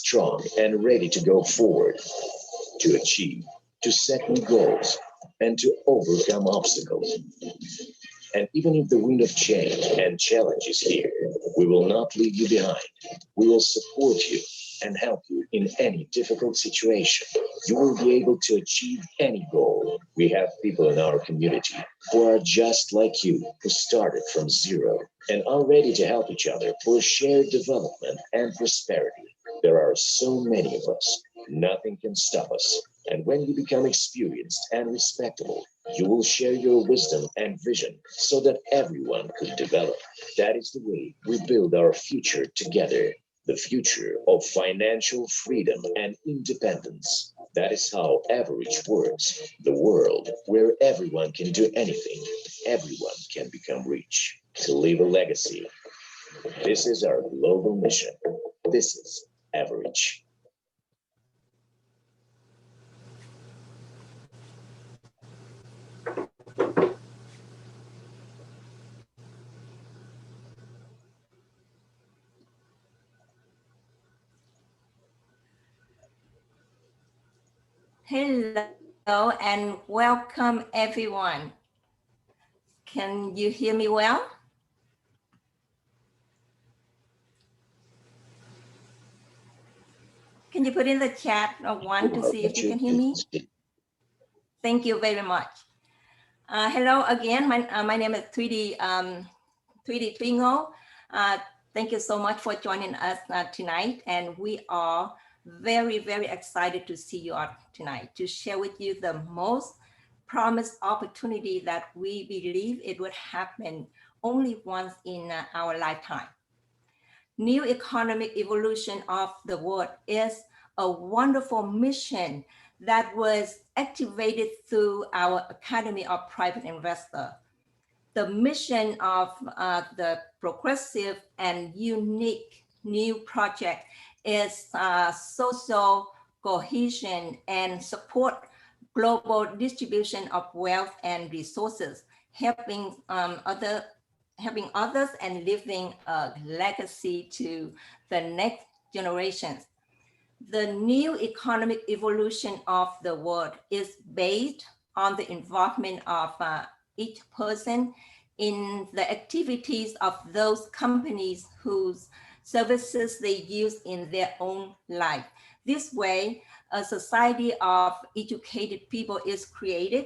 strong and ready to go forward, to achieve, to set new goals, and to overcome obstacles. And even if the wind of change and challenge is here, we will not leave you behind. We will support you and help you in any difficult situation. You will be able to achieve any goal. We have people in our community who are just like you, who started from zero and are ready to help each other for shared development and prosperity. There are so many of us. Nothing can stop us. And when you become experienced and respectable, you will share your wisdom and vision so that everyone could develop. That is the way we build our future together, the future of financial freedom and independence. That is how Average works, the world where everyone can do anything, everyone can become rich, to leave a legacy. This is our global mission. This is Average. Hello and welcome everyone. Can you hear me well? Can you put in the chat one to see if you can hear me? Thank you very much. Hello again, my name is Tweety Twingo. Thank you so much for joining us tonight, and we are very, very excited to see you all tonight to share with you the most promised opportunity that we believe it would happen only once in our lifetime. New economic evolution of the world is a wonderful mission that was activated through our Academy of Private Investor. The mission of the progressive and unique new project is social cohesion and support global distribution of wealth and resources, helping others and leaving a legacy to the next generations. The new economic evolution of the world is based on the involvement of each person in the activities of those companies whose services they use in their own life. This way, a society of educated people is created,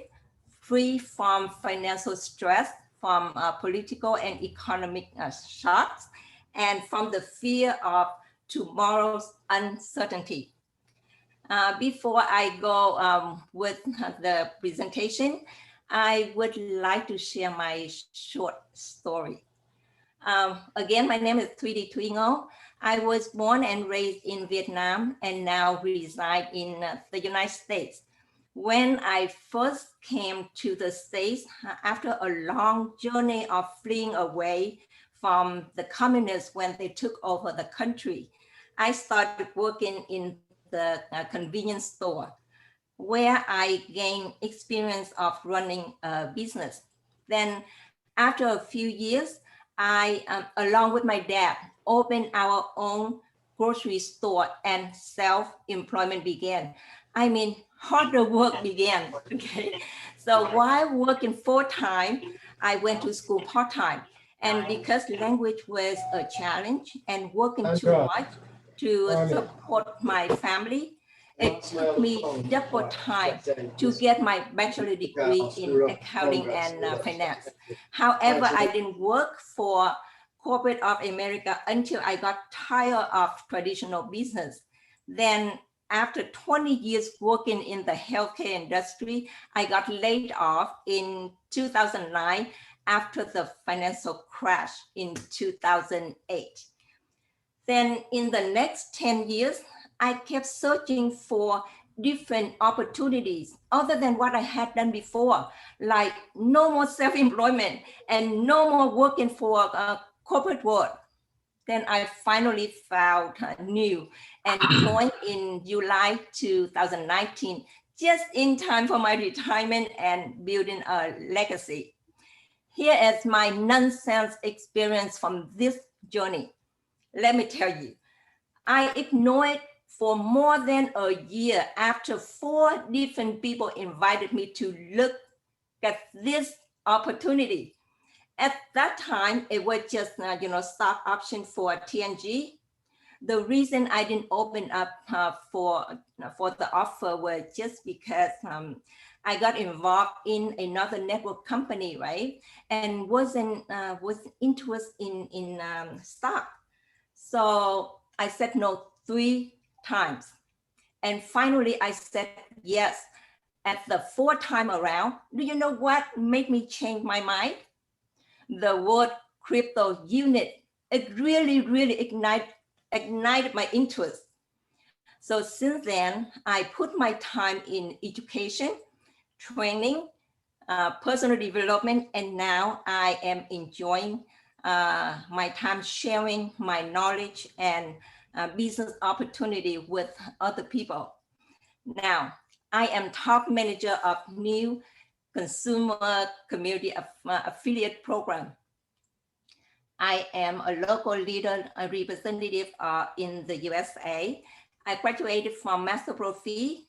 free from financial stress, from political and economic shocks, and from the fear of tomorrow's uncertainty. Before I go with the presentation, I would like to share my short story. Again, my name is Tweety Twingo. I was born and raised in Vietnam and now reside in the United States. When I first came to the States after a long journey of fleeing away from the communists when they took over the country, I started working in the convenience store where I gained experience of running a business. Then after a few years, I, along with my dad, opened our own grocery store and self-employment began. I mean, harder work began, okay? So while working full-time, I went to school part-time. And because language was a challenge and working too much to support my family, it took me double time to get my bachelor degree in accounting and finance. However, I didn't work for corporate of America until I got tired of traditional business. Then after 20 years working in the healthcare industry, I got laid off in 2009 after the financial crash in 2008. Then in the next 10 years, I kept searching for different opportunities other than what I had done before, like no more self-employment and no more working for corporate world. Then I finally found new and joined in July 2019, just in time for my retirement and building a legacy. Here is my nonsense experience from this journey. Let me tell you, I ignored for more than a year after 4 different people invited me to look at this opportunity. At that time, it was just, stock option for TNG. The reason I didn't open up for the offer was just because I got involved in another network company, right? And was interested in stock. So I said no 3 times. And finally I said yes. At the 4th time around, do you know what made me change my mind? The word crypto unit. It really, really ignited my interest. So since then, I put my time in education, training, personal development, and now I am enjoying my time sharing my knowledge and business opportunity with other people. Now, I am top manager of new consumer community affiliate program. I am a local leader, a representative in the USA. I graduated from Master Profi,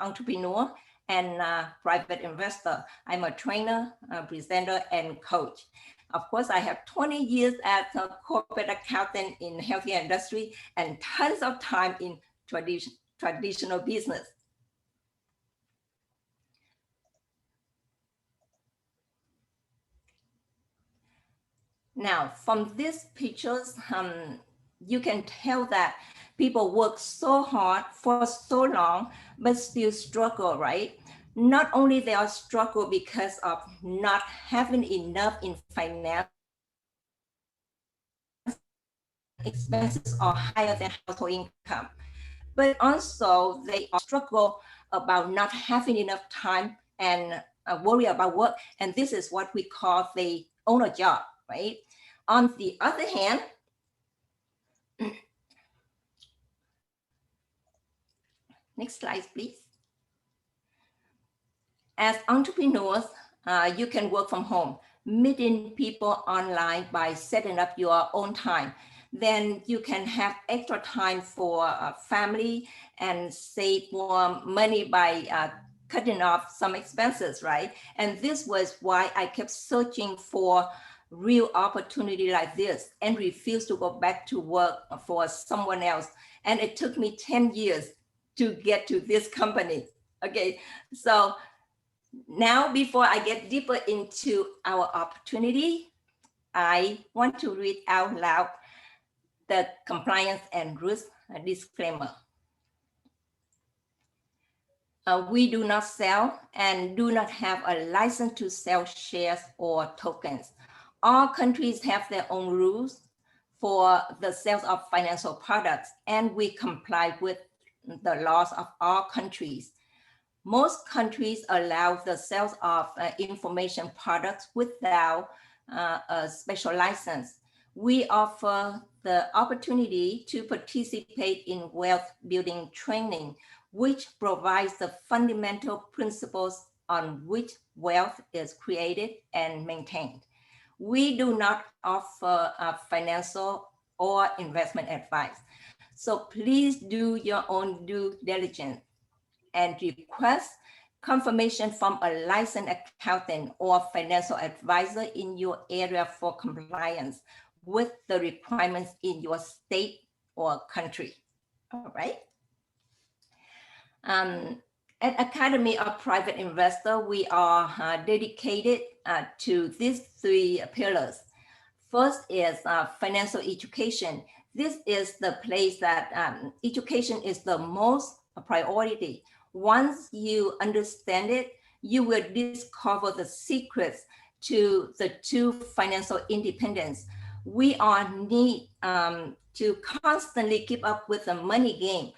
entrepreneur, and private investor. I'm a trainer, presenter, and coach. Of course, I have 20 years as a corporate accountant in healthcare industry and tons of time in traditional business. Now, from these pictures, you can tell that people work so hard for so long, but still struggle, right? Not only they are struggle because of not having enough in finance, expenses are higher than household income, but also they struggle about not having enough time and worry about work. And this is what we call they own a job, right? On the other hand, next slide, please. As entrepreneurs, you can work from home, meeting people online by setting up your own time. Then you can have extra time for family and save more money by cutting off some expenses, right? And this was why I kept searching for real opportunity like this and refused to go back to work for someone else. And it took me 10 years to get to this company. Okay, so now before I get deeper into our opportunity, I want to read out loud the compliance and risk disclaimer. We do not sell and do not have a license to sell shares or tokens. All countries have their own rules for the sales of financial products, and we comply with the laws of all countries. Most countries allow the sales of information products without a special license. We offer the opportunity to participate in wealth building training, which provides the fundamental principles on which wealth is created and maintained. We do not offer financial or investment advice. So please do your own due diligence and request confirmation from a licensed accountant or financial advisor in your area for compliance with the requirements in your state or country. All right. At Academy of Private Investor, we are dedicated to these 3 pillars. First is financial education. This is the place that education is the most priority. Once you understand it, you will discover the secrets to the true financial independence. We are need to constantly keep up with the money game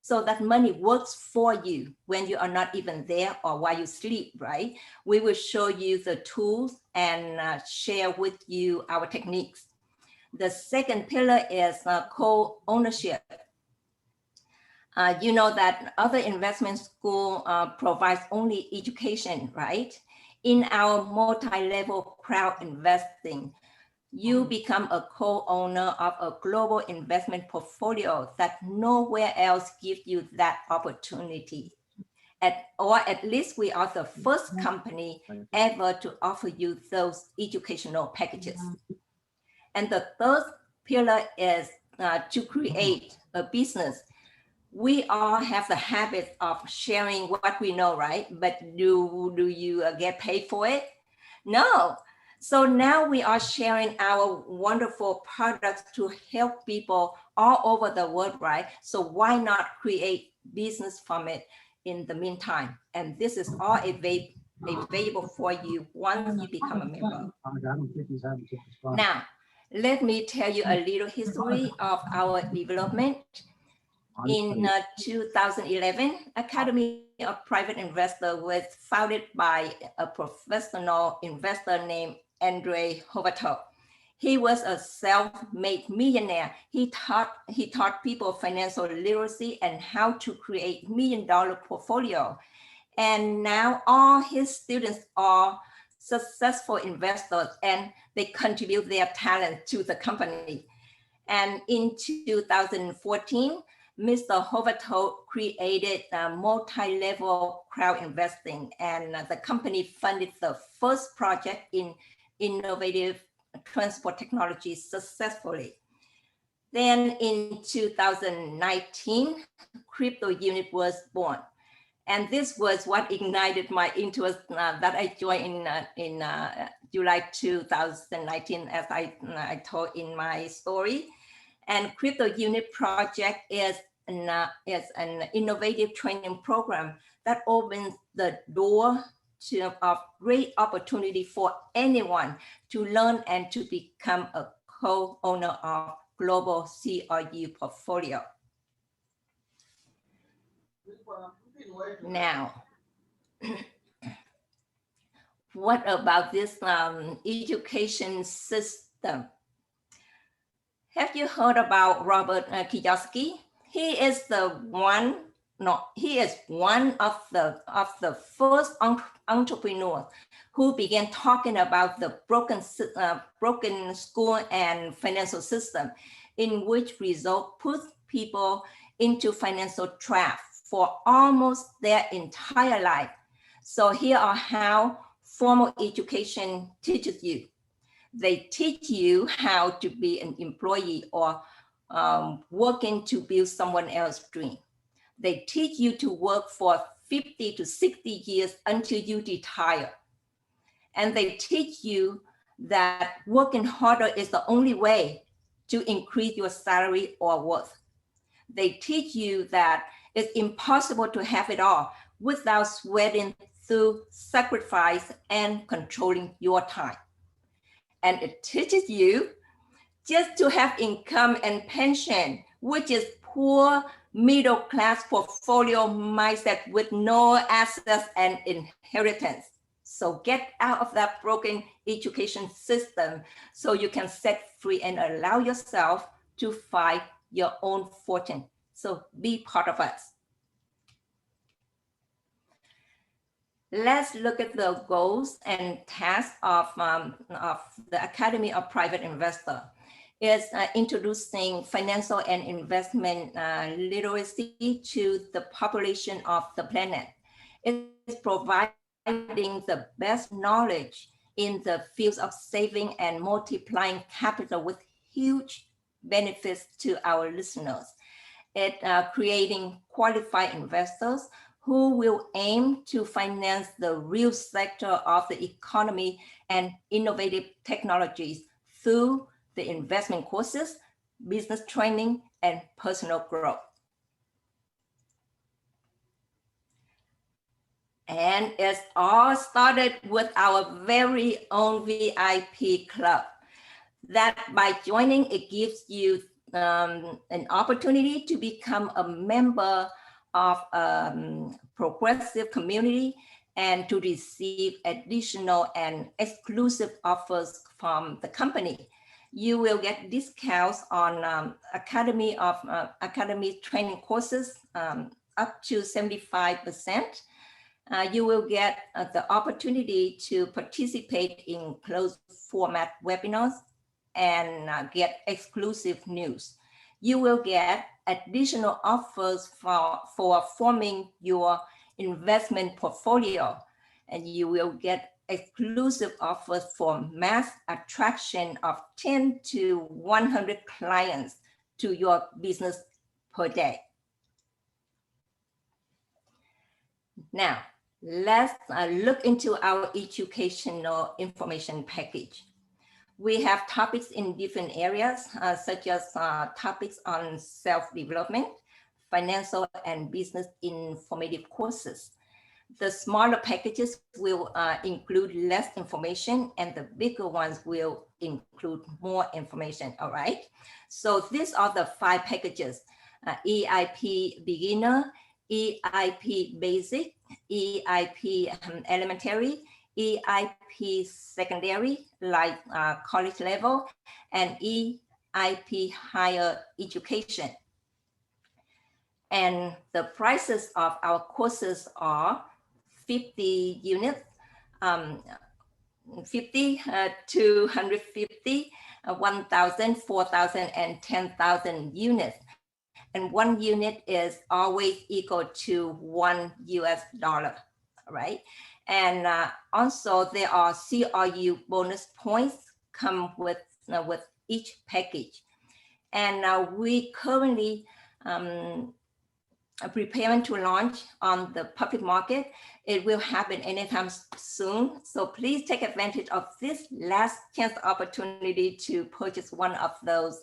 so that money works for you when you are not even there or while you sleep, right? We will show you the tools and share with you our techniques. The second pillar is co-ownership. You know that other investment school provides only education, right? In our multi-level crowd investing, You become a co-owner of a global investment portfolio that nowhere else gives you that opportunity. Or at least we are the first company ever to offer you those educational packages. And the third pillar is to create a business. We all have the habit of sharing what we know, right? But do you get paid for it? No. So now we are sharing our wonderful products to help people all over the world, right? So why not create business from it in the meantime? And this is all available for you once you become a member. Now, let me tell you a little history of our development. In 2011, Academy of Private Investor was founded by a professional investor named Andre Hovato. He was a self-made millionaire. He taught people financial literacy and how to create $1 million portfolio. And now all his students are successful investors and they contribute their talent to the company. And in 2014, Mr. Hovato created a multi-level crowd investing, and the company funded the first project in innovative transport technology successfully. Then in 2019, Crypto Unit was born. And this was what ignited my interest that I joined in July 2019, as I told in my story. And Crypto Unit project is an innovative training program that opens the door of great opportunity for anyone to learn and to become a co-owner of global CRU portfolio. Now, what about this education system? Have you heard about Robert Kiyosaki? He is one of the first entrepreneurs who began talking about the broken school and financial system, in which result put people into financial trap for almost their entire life. So here are how formal education teaches you. They teach you how to be an employee or working to build someone else's dream. They teach you to work for 50 to 60 years until you retire. And they teach you that working harder is the only way to increase your salary or worth. They teach you that it's impossible to have it all without sweating through sacrifice and controlling your time. And it teaches you just to have income and pension, which is poor middle class portfolio mindset with no assets and inheritance. So get out of that broken education system so you can set free and allow yourself to find your own fortune. So be part of us. Let's look at the goals and tasks of the Academy of Private Investor. Is introducing financial and investment literacy to the population of the planet. It's providing the best knowledge in the fields of saving and multiplying capital with huge benefits to our listeners. It creating qualified investors who will aim to finance the real sector of the economy and innovative technologies through the investment courses, business training, and personal growth. And it's all started with our very own VIP club. That by joining, it gives you an opportunity to become a member of progressive community and to receive additional and exclusive offers from the company. You will get discounts on Academy training courses up to 75%. You will get the opportunity to participate in closed format webinars and get exclusive news. You will get additional offers for forming your investment portfolio, and you will get exclusive offers for mass attraction of 10 to 100 clients to your business per day. Now, let's look into our educational information package. We have topics in different areas, such as topics on self-development, financial and business informative courses. The smaller packages will include less information, and the bigger ones will include more information, all right? So these are the 5 packages: EIP Beginner, EIP Basic, EIP Elementary, EIP Secondary, like college level, and EIP Higher Education. And the prices of our courses are 50 units, 50, 250, 1,000, 4,000, and 10,000 units. And 1 unit is always equal to $1 US, right? And also there are CRU bonus points come with each package. And we currently preparing to launch on the public market. It will happen anytime soon. So please take advantage of this last chance opportunity to purchase one of those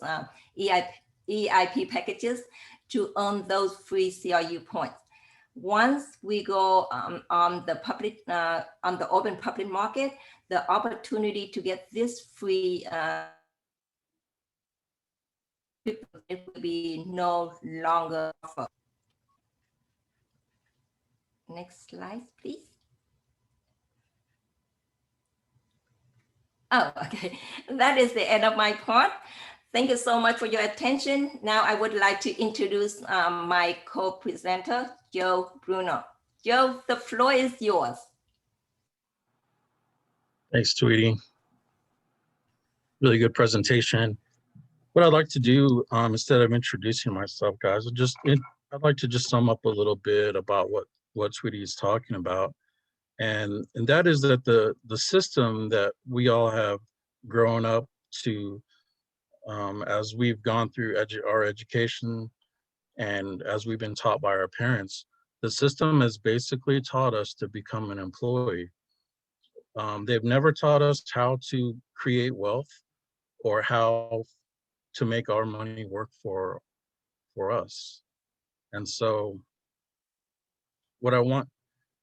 EIP packages to earn those free CRU points. Once we go on the open public market, the opportunity to get this free it will be no longer offered. Next slide, please. Oh, okay. That is the end of my part. Thank you so much for your attention. Now I would like to introduce my co-presenter, Joe Bruno. Joe, the floor is yours. Thanks, Tweety. Really good presentation. What I'd like to do, instead of introducing myself, guys, I'd like to just sum up a little bit about what Tweety is talking about. And that is that the system that we all have grown up to as we've gone through our education and as we've been taught by our parents, the system has basically taught us to become an employee. They've never taught us how to create wealth or how to make our money work for us. And so what I want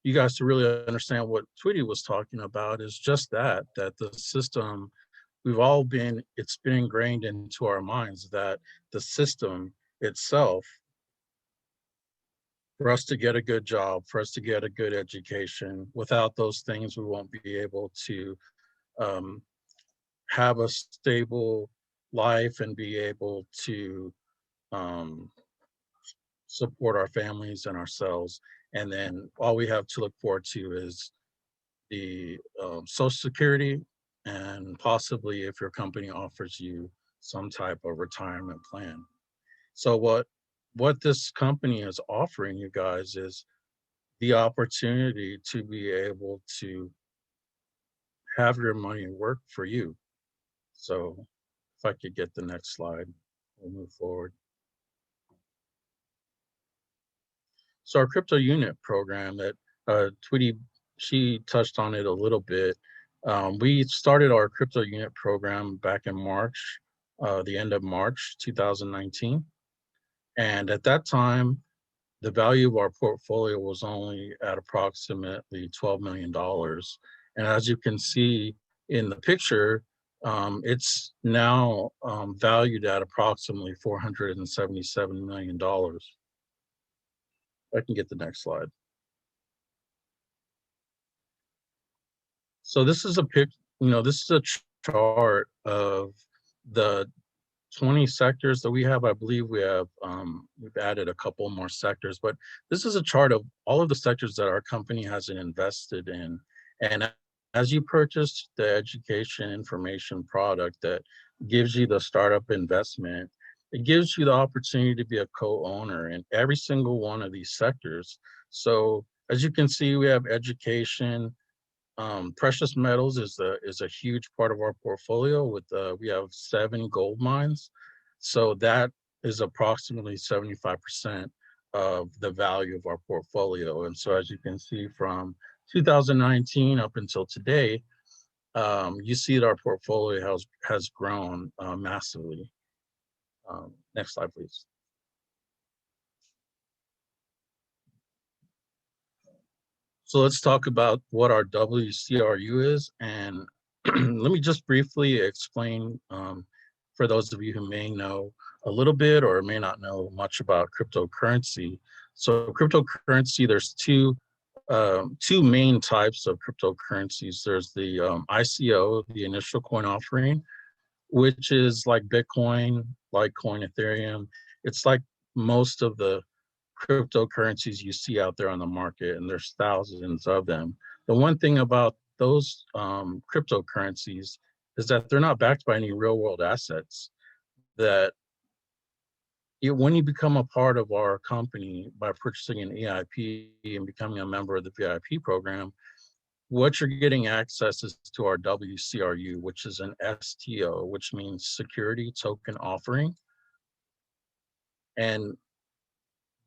you guys to really understand what Tweety was talking about is just that the system, it's been ingrained into our minds that the system itself, for us to get a good job, for us to get a good education, without those things, we won't be able to have a stable life and be able to support our families and ourselves. And then all we have to look forward to is the Social Security, and possibly if your company offers you some type of retirement plan. So what this company is offering you guys is the opportunity to be able to have your money work for you. So if I could get the next slide, we'll move forward. So our crypto unit program that Tweety, she touched on it a little bit. We started our crypto unit program back in March, the end of March 2019. And at that time, the value of our portfolio was only at approximately $12 million. And as you can see in the picture, it's now valued at approximately $477 million. I can get the next slide. So this is this is a chart of the 20 sectors that we have. I believe we've added a couple more sectors, but this is a chart of all of the sectors that our company has invested in. And as you purchase the education information product that gives you the startup investment. It gives you the opportunity to be a co-owner in every single one of these sectors. So as you can see, we have education. Precious metals is a huge part of our portfolio. With we have 7 gold mines, so that is approximately 75% of the value of our portfolio. And so, as you can see, from 2019 up until today, you see that our portfolio has grown massively. Next slide, please. So let's talk about what our WCRU is. And let me just briefly explain for those of you who may know a little bit or may not know much about cryptocurrency. So cryptocurrency, there's two main types of cryptocurrencies. There's the ICO, the initial coin offering, which is like Bitcoin, Litecoin, Ethereum. It's like most of the cryptocurrencies you see out there on the market, and there's thousands of them. The one thing about those cryptocurrencies is that they're not backed by any real world assets. That when you become a part of our company by purchasing an EIP and becoming a member of the VIP program, what you're getting access is to our WCRU, which is an STO, which means Security Token Offering. And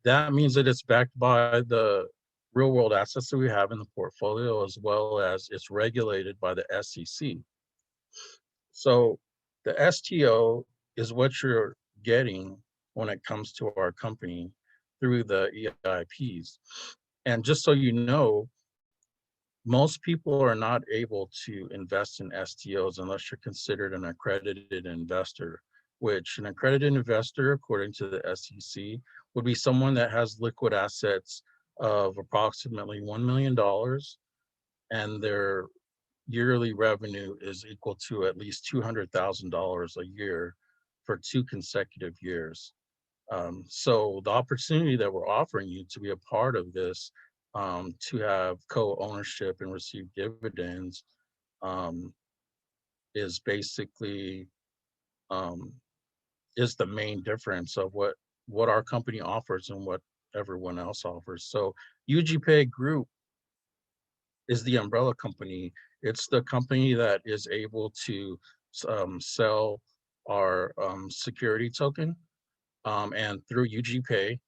that means that it's backed by the real world assets that we have in the portfolio, as well as it's regulated by the SEC. So the STO is what you're getting when it comes to our company through the EIPs. And just so you know, most people are not able to invest in STOs unless you're considered an accredited investor, which an accredited investor, according to the SEC, would be someone that has liquid assets of approximately $1 million and their yearly revenue is equal to at least $200,000 a year for 2 consecutive years. So the opportunity that we're offering you to be a part of this, to have co-ownership and receive dividends, is basically is the main difference of what our company offers and what everyone else offers. So UGPay Group is the umbrella company. It's the company that is able to sell our security token, and through UGPay,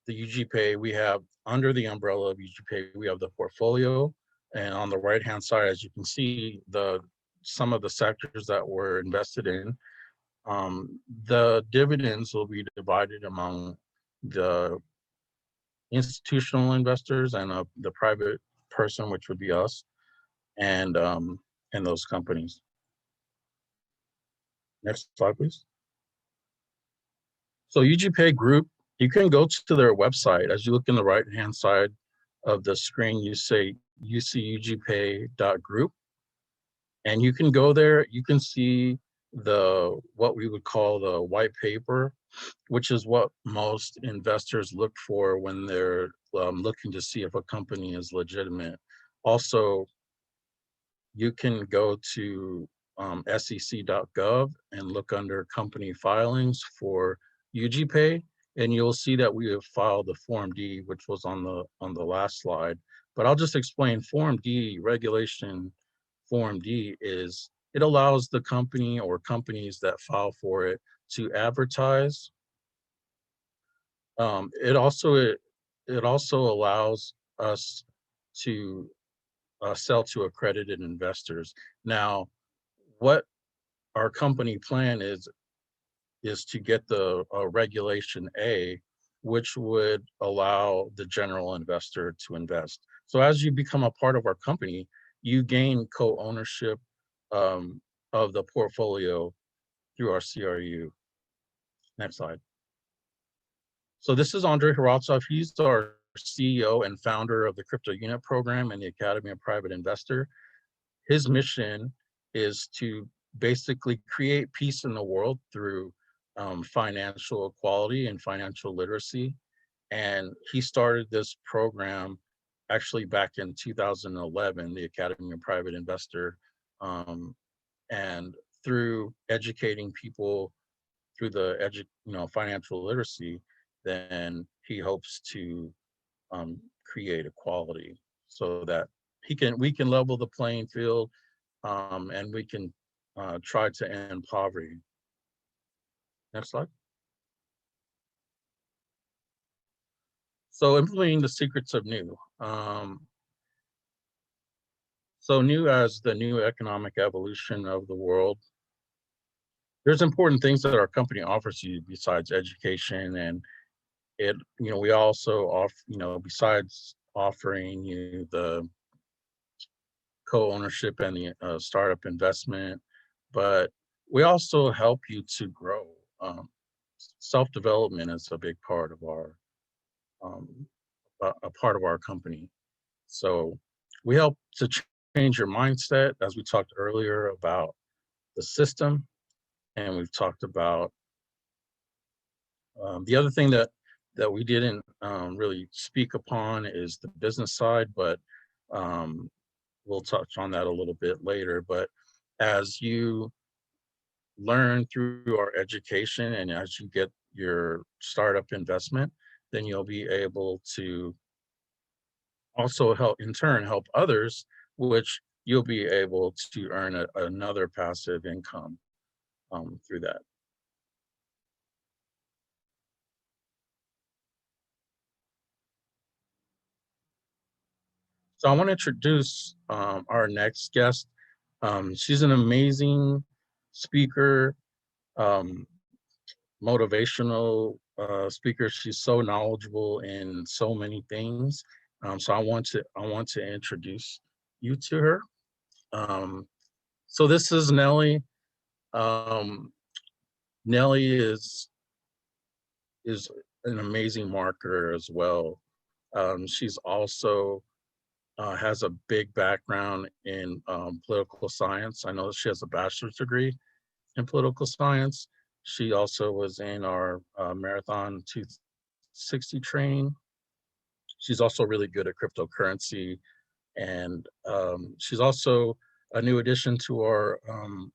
the UGPay, we have under the umbrella of UGPay, we have the portfolio, and on the right hand side, as you can see, some of the sectors that we're invested in. The dividends will be divided among the institutional investors and the private person, which would be us, and those companies. Next slide, please. So UGPay Group, you can go to their website. As you look in the right-hand side of the screen, you see UGPay.group, and you can go there. You can see what we would call the white paper, which is what most investors look for when they're looking to see if a company is legitimate. Also, you can go to sec.gov and look under company filings for UGPay, and you'll see that we have filed the Form D, which was on the last slide. But I'll just explain Form D, regulation Form D is, it allows the company or companies that file for it to advertise. It also allows us to sell to accredited investors. Now, what our company plan is to get the Regulation A, which would allow the general investor to invest. So as you become a part of our company, you gain co-ownership of the portfolio through our CRU. Next slide. So this is Andre Haratsov. He's our CEO and founder of the Crypto Unit Program and the Academy of Private Investor. His mission is to basically create peace in the world through financial equality and financial literacy. And he started this program actually back in 2011, the Academy of Private Investor And through educating people through the financial literacy, then he hopes to create equality so that we can level the playing field, and we can try to end poverty. Next slide. So implementing the secrets of new. So new as the new economic evolution of the world. There's important things that our company offers you besides education, and we also offer, besides offering you the co-ownership and the startup investment, but we also help you to grow. Self-development is a big part of um, a part of our company. So we help to change your mindset, as we talked earlier about the system, and we've talked about the other thing that we didn't really speak upon is the business side, but um, we'll touch on that a little bit later. But as you learn through our education and as you get your startup investment, then you'll be able to also in turn help others, which you'll be able to earn another passive income through that. So I want to introduce our next guest. She's an amazing speaker, um, motivational speaker. She's so knowledgeable in so many things. So I want to introduce you to her. So this is Nellie. Nellie is an amazing marketer as well. She's also has a big background in political science. I know she has a bachelor's degree in political science. She also was in our Marathon 260 training. She's also really good at cryptocurrency, and she's also a new addition to our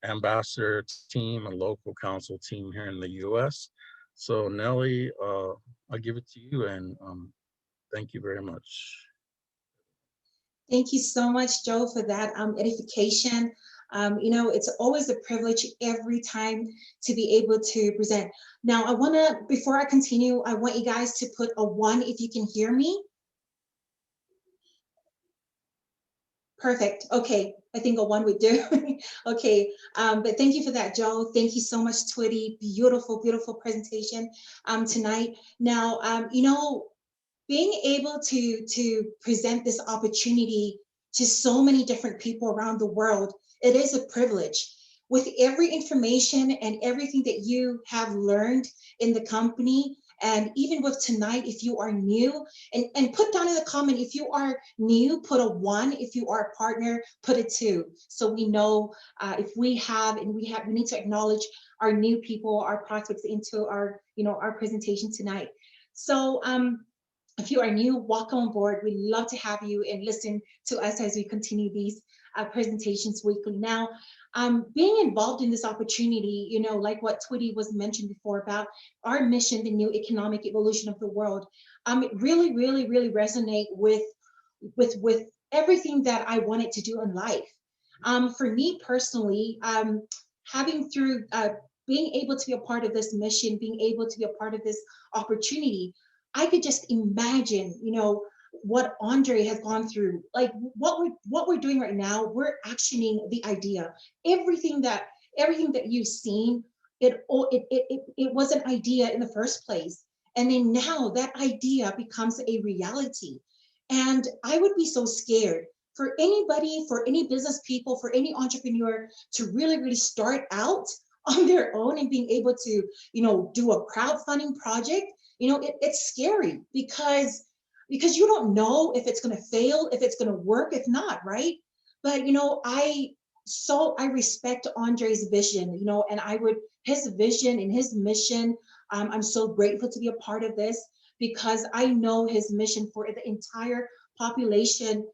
ambassador team and local council team here in the U.S. So Nellie, I'll give it to you, and thank you very much. Thank you so much, Joe, for that edification. It's always a privilege every time to be able to present. Now, before I continue, I want you guys to put a 1 if you can hear me. Perfect. Okay, I think a 1 would do. Okay, but thank you for that, Joe. Thank you so much, Twitty. Beautiful, beautiful presentation tonight. Now, being able to present this opportunity to so many different people around the world, it is a privilege. With every information and everything that you have learned in the company, and even with tonight, if you are new, and put down in the comment, if you are new, put a 1. If you are a partner, put a 2. So we know if we need to acknowledge our new people, our prospects into our presentation tonight. So if you are new, welcome on board. We'd love to have you and listen to us as we continue these presentations weekly. Now, being involved in this opportunity, like what Twitty was mentioned before about our mission, the new economic evolution of the world, it really, really, really resonate with everything that I wanted to do in life. For me personally, being able to be a part of this mission, being able to be a part of this opportunity, I could just imagine, what Andre has gone through. Like what we're doing right now, we're actioning the idea. Everything that you've seen, it was an idea in the first place, and then now that idea becomes a reality. And I would be so scared for anybody, for any business people, for any entrepreneur to really, really start out on their own and being able to, do a crowdfunding project. It's scary because you don't know if it's going to fail, if it's going to work, if not, right? But I respect Andre's vision, and his vision and his mission. I'm so grateful to be a part of this because I know his mission for the entire population.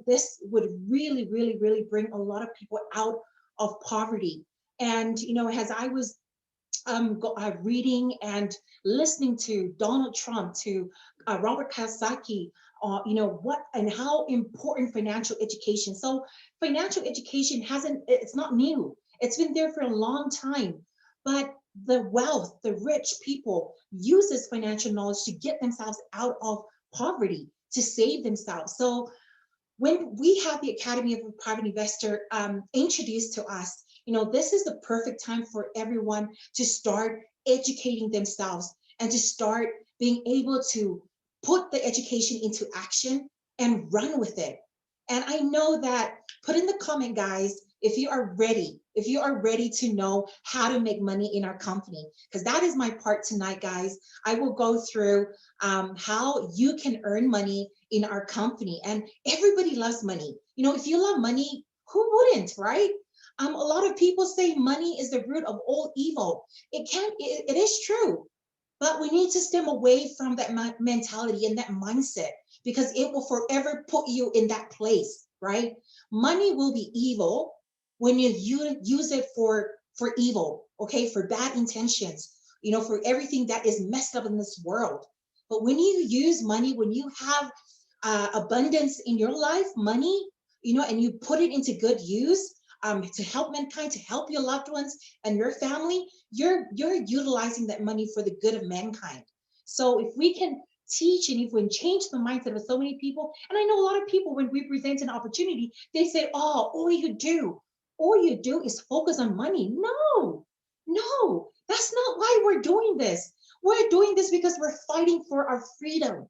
This would really, really, really bring a lot of people out of poverty. And, you know, as I was reading and listening to Donald Trump, to Robert Kiyosaki, you know, what and how important financial education. So financial education it's not new. It's been there for a long time, but the wealth, the rich people use this financial knowledge to get themselves out of poverty, to save themselves. So when we have the Academy of a Private Investor introduced to us, you know, this is the perfect time for everyone to start educating themselves and to start being able to put the education into action and run with it. And I know that, put in the comment, guys, if you are ready to know how to make money in our company, because that is my part tonight, guys. I will go through how you can earn money in our company. And everybody loves money. You know, if you love money, who wouldn't, right? A lot of people say money is the root of all evil. It is true, but we need to stem away from that mentality and that mindset, because it will forever put you in that place, right? Money will be evil when you use it for evil, okay, for bad intentions, you know, for everything that is messed up in this world. But when you use money, when you have abundance in your life, money, you know, and you put it into good use, to help mankind, to help your loved ones and your family, you're utilizing that money for the good of mankind. So if we can teach and if we can change the mindset of so many people, and I know a lot of people, when we present an opportunity, they say, oh, all you do is focus on money. No, that's not why we're doing this. We're doing this because we're fighting for our freedom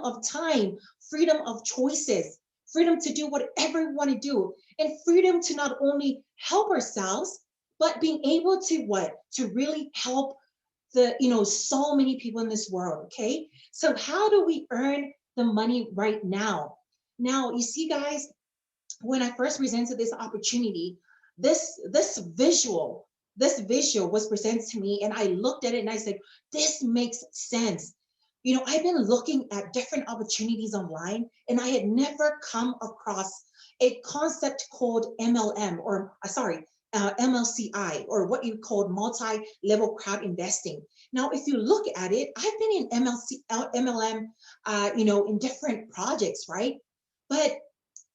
of time, freedom of choices, freedom to do whatever we want to do, and freedom to not only help ourselves, but being able to to really help so many people in this world. Okay, so how do we earn the money right now? Now, you see, guys, when I first presented this opportunity, this visual was presented to me, and I looked at it and I said, this makes sense. You know, I've been looking at different opportunities online, and I had never come across a concept called MLM, or MLCI, or what you call multi-level crowd investing. Now, if you look at it, I've been in MLM, in different projects, right? But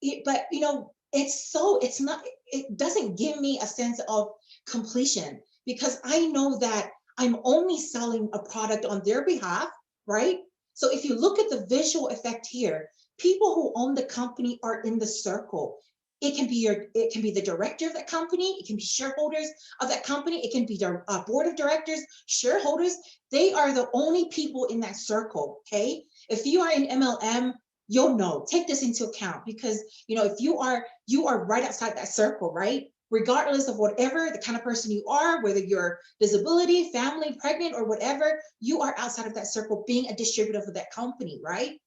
you know, it doesn't give me a sense of completion, because I know that I'm only selling a product on their behalf, right? So if you look at the visual effect here, people who own the company are in the circle. It can be the director of that company. It can be shareholders of that company. It can be the board of directors, shareholders. They are the only people in that circle. Okay. If you are in MLM, you'll know, take this into account, because, you know, if you are right outside that circle, right? Regardless of whatever the kind of person you are, whether you're disability, family, pregnant, or whatever, you are outside of that circle being a distributor for that company, right?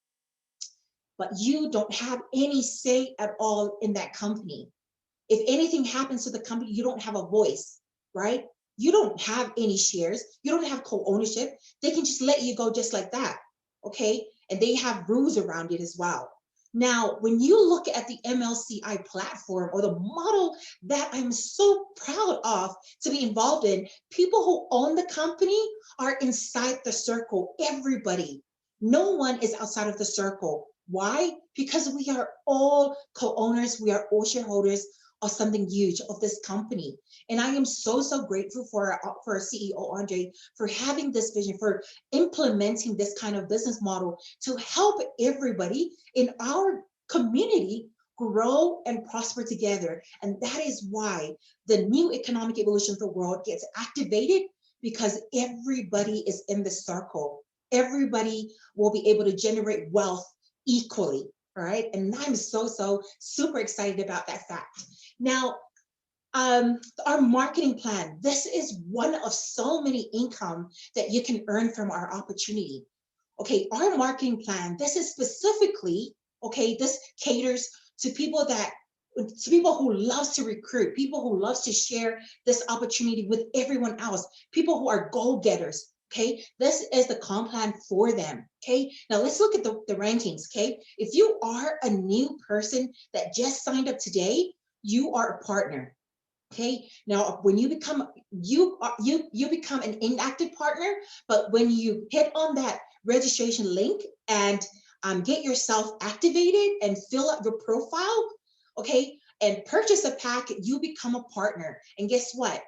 But you don't have any say at all in that company. If anything happens to the company, you don't have a voice, right? You don't have any shares. You don't have co-ownership. They can just let you go just like that, okay? And they have rules around it as well. Now, when you look at the MLCI platform, or the model that I'm so proud of to be involved in, people who own the company are inside the circle, everybody. No one is outside of the circle. Why? Because we are all co-owners, we are all shareholders of something huge, of this company. And I am so grateful for our CEO, Andre, for having this vision, for implementing this kind of business model to help everybody in our community grow and prosper together. And that is why the new economic evolution of the world gets activated, because everybody is in the circle. Everybody will be able to generate wealth equally, all right? And I'm so super excited about that fact. Now, our marketing plan, this is one of so many income that you can earn from our opportunity. Okay, our marketing plan, this is specifically, okay, this caters to people who loves to recruit, people who loves to share this opportunity with everyone else, people who are goal-getters. Okay, this is the comp plan for them. Okay, now let's look at the rankings. Okay, if you are a new person that just signed up today, you are a partner. Okay, now when you become you become an inactive partner, but when you hit on that registration link and get yourself activated and fill up your profile, okay, and purchase a pack, you become a partner. And guess what?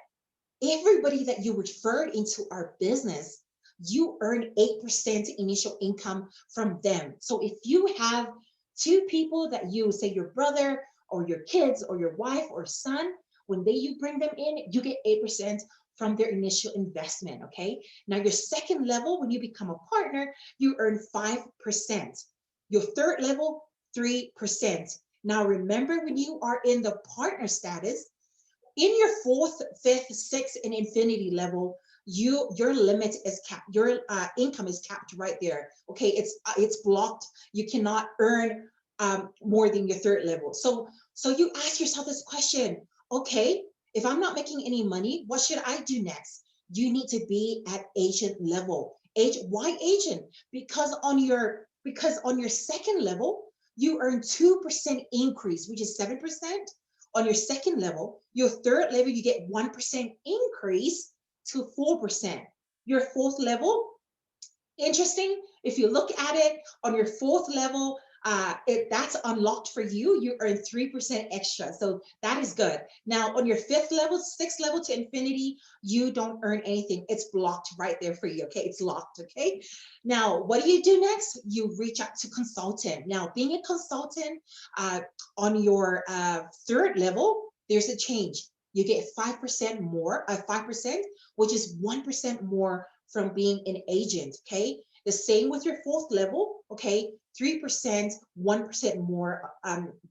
Everybody that you referred into our business, you earn 8% initial income from them. So if you have 2 people that you say your brother or your kids or your wife or son, when you bring them in, you get 8% from their initial investment, okay? Now your second level, when you become a partner, you earn 5%. Your third level, 3%. Now remember, when you are in the partner status, in your 4th, 5th, 6th, and infinity level, your limit is capped. Your income is capped right there. Okay, it's blocked. You cannot earn more than your 3rd level. So you ask yourself this question: okay, if I'm not making any money, what should I do next? You need to be at agent level. Why agent? Because on your 2nd level, you earn 2% increase, which is 7%. On your 2nd level, your 3rd level, you get 1% increase to 4%. Your 4th level, interesting, if you look at it, on your 4th level, that's unlocked for you. You earn 3% extra. So that is good. Now on your 5th level, 6th level to infinity, you don't earn anything. It's blocked right there for you. Okay, it's locked. Okay. Now, what do you do next? You reach out to consultant. Now, being a consultant on your 3rd level, there's a change. You get 5% more, 5%, which is 1% more from being an agent. Okay. The same with your 4th level, okay, 3%, 1% more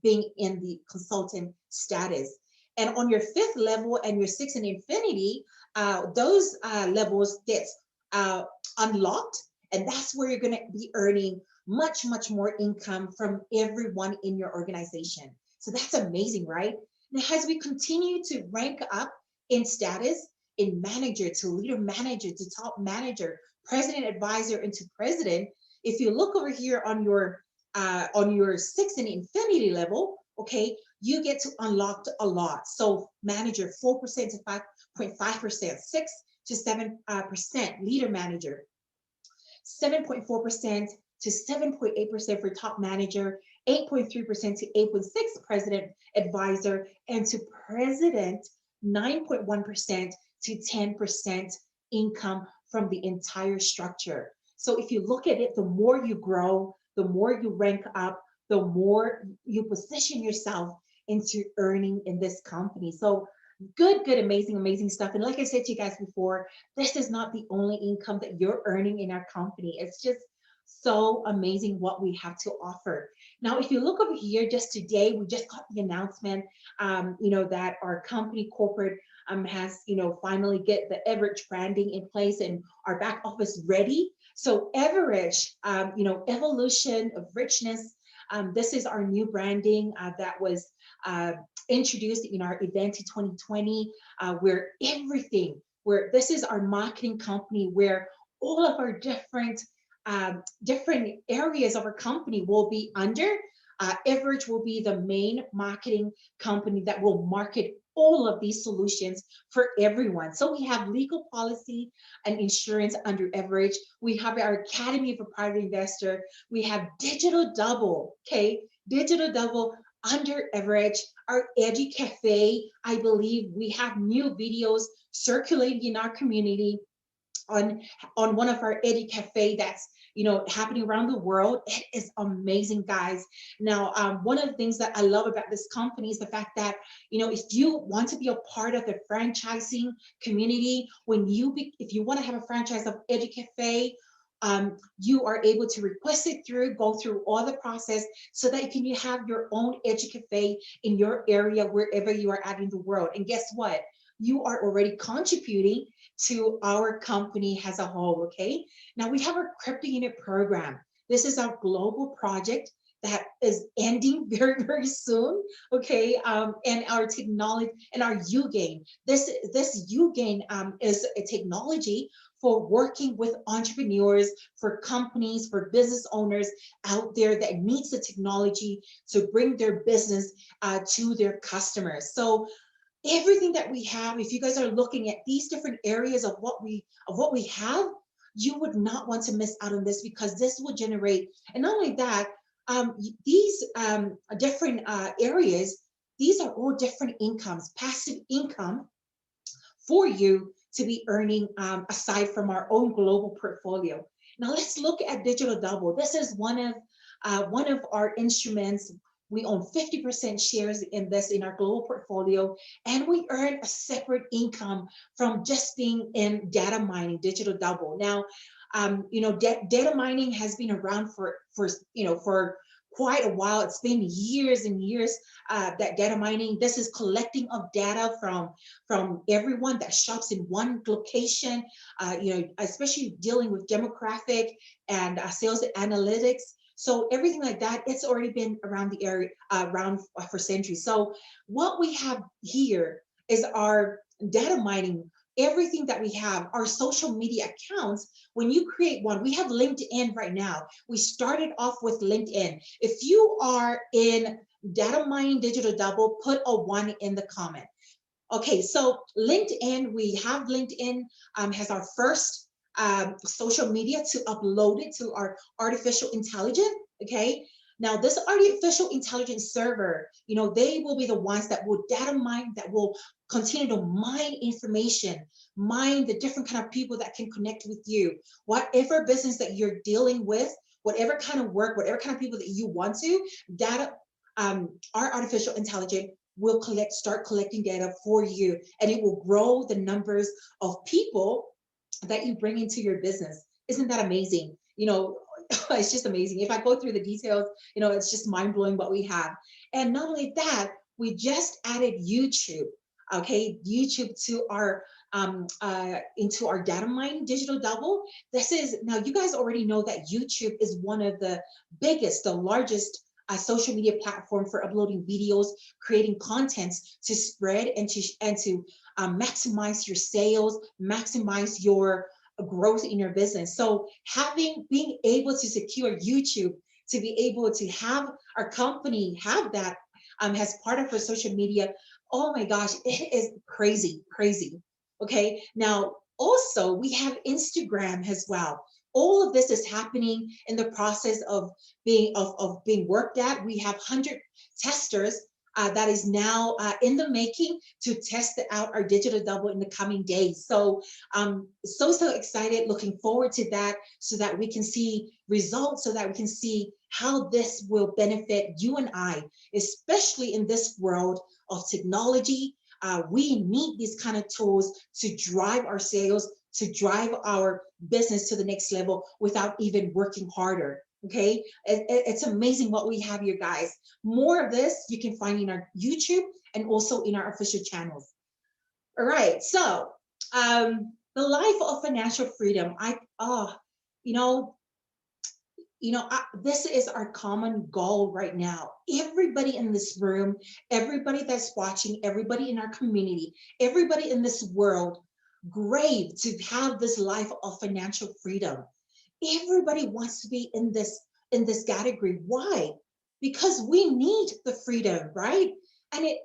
being in the consultant status. And on your 5th level and your 6th and infinity, those levels get unlocked, and that's where you're going to be earning much, much more income from everyone in your organization. So that's amazing, right? Now, as we continue to rank up in status, in manager to leader manager to top manager, president advisor into president, if you look over here on your 6th and infinity level, okay, you get to unlock a lot. So manager 4% to 5.5%, 6 to 7% leader manager, 7.4% to 7.8% for top manager, 8.3% to 8.6% president advisor, and to president 9.1% to 10% income from the entire structure. So if you look at it, the more you grow, the more you rank up, the more you position yourself into earning in this company. So good, amazing stuff. And like I said to you guys before, this is not the only income that you're earning in our company. It's just so amazing what we have to offer. Now, if you look over here, just today, we just got the announcement, that our company corporate has, finally get the Everidge branding in place and our back office ready. So Everidge, evolution of richness. This is our new branding that was introduced in our event in 2020, where this is our marketing company, where all of our different areas of our company will be under. Everidge will be the main marketing company that will market all of these solutions for everyone. So we have legal policy and insurance under Everidge. We have our Academy for Private Investor. We have Digital Double, okay? Digital Double under Everidge. Our Edu Cafe, I believe we have new videos circulating in our community on one of our Edu Cafe that's happening around the world. It is amazing, guys. Now, one of the things that I love about this company is the fact that, if you want to be a part of the franchising community, if you want to have a franchise of Edu Cafe, you are able to request it go through all the process so that you can have your own Edu Cafe in your area, wherever you are at in the world. And guess what? You are already contributing to our company as a whole, okay? Now we have our crypto unit program. This is our global project that is ending very, very soon, okay? And our technology and our UGain. This UGain is a technology for working with entrepreneurs, for companies, for business owners out there that needs the technology to bring their business to their customers. So everything that we have, if you guys are looking at these different areas of what we have, you would not want to miss out on this, because this will generate, and not only that, these different areas, these are all different incomes, passive income for you to be earning aside from our own global portfolio. Now let's look at Digital Double. This is one of our instruments. We own 50% shares in this in our global portfolio, and we earn a separate income from just being in data mining, Digital Double. Now, data mining has been around for quite a while. It's been years and years that data mining, this is collecting of data from everyone that shops in one location, especially dealing with demographic and sales analytics. So everything like that, it's already been around the area, around for centuries. So what we have here is our data mining, everything that we have, our social media accounts. When you create one, we have LinkedIn right now. We started off with LinkedIn. If you are in data mining Digital Double, put a 1 in the comment. Okay, so LinkedIn, we have LinkedIn has our first social media to upload it to our artificial intelligence. Okay, now this artificial intelligence server, they will be the ones that will data mine, that will continue to mine information, mine the different kind of people that can connect with you, whatever business that you're dealing with, whatever kind of work, whatever kind of people that you want to, data, our artificial intelligence will start collecting data for you, and it will grow the numbers of people that you bring into your business. Isn't that amazing? It's just amazing. If I go through the details, it's just mind blowing what we have. And not only that, we just added YouTube, okay, YouTube to our into our data mining Digital Double. This is, now you guys already know that YouTube is one of the biggest, the largest social media platform for uploading videos, creating contents to spread and to maximize your sales, maximize your growth in your business. So being able to secure YouTube, to be able to have our company have that as part of our social media, oh my gosh, it is crazy. Okay, now also we have Instagram as well. All of this is happening in the process of being worked at. We have 100 testers that is now in the making to test out our Digital Double in the coming days. So so excited, looking forward to that, so that we can see results, so that we can see how this will benefit you and I, especially in this world of technology. We need these kind of tools to drive our sales, to drive our business to the next level without even working harder. Okay, it's amazing what we have here, guys. More of this you can find in our YouTube and also in our official channels. All right, so the life of financial freedom. This is our common goal right now. Everybody in this room, everybody that's watching, everybody in our community, everybody in this world, crave to have this life of financial freedom. Everybody wants to be in this category. Why? Because we need the freedom, right? And it,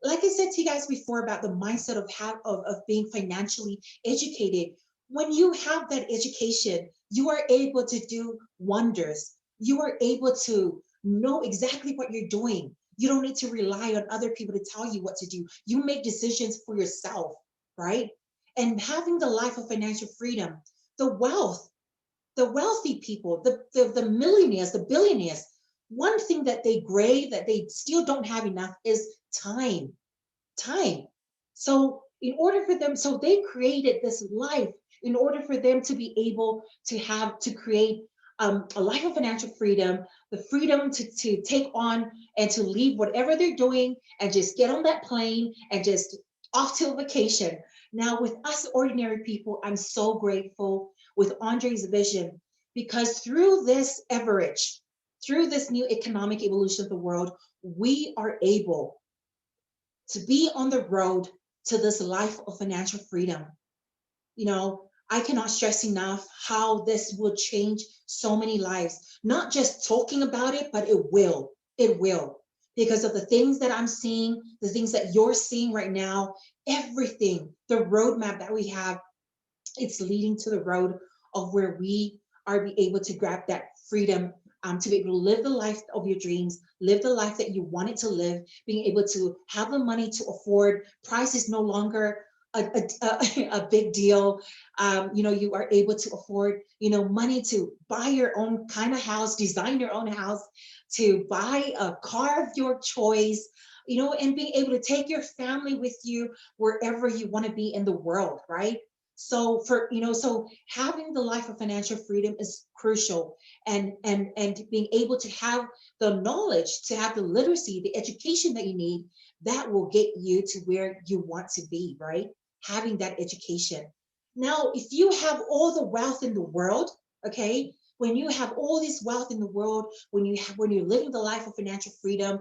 like I said to you guys before about the mindset of being financially educated. When you have that education, you are able to do wonders. You are able to know exactly what you're doing. You don't need to rely on other people to tell you what to do. You make decisions for yourself, right? And having the life of financial freedom, the wealthy people, the millionaires, the billionaires, one thing that they crave, that they still don't have enough, is time. So in order for them, so they created this life in order for them to be able to create a life of financial freedom, the freedom to take on and to leave whatever they're doing and just get on that plane and just off to a vacation. Now with us ordinary people, I'm so grateful with Andre's vision, because through this average, through this new economic evolution of the world, we are able to be on the road to this life of financial freedom. I cannot stress enough how this will change so many lives. Not just talking about it, but it will. because of the things that I'm seeing, the things that you're seeing right now, everything, the roadmap that we have, it's leading to the road of where we are be able to grab that freedom, to be able to live the life of your dreams, live the life that you wanted to live, being able to have the money to afford. Price is no longer a big deal. You know, you are able to afford, you know, money to buy your own kind of house, design your own house, to buy a car of your choice, you know, and being able to take your family with you wherever you want to be in the world, right? So for, you know, so having the life of financial freedom is crucial, and being able to have the knowledge, to have the literacy, the education that you need, that will get you to where you want to be, right? Having that education. Now, if you have all the wealth in the world, okay, when you have all this wealth in the world, when you're living the life of financial freedom,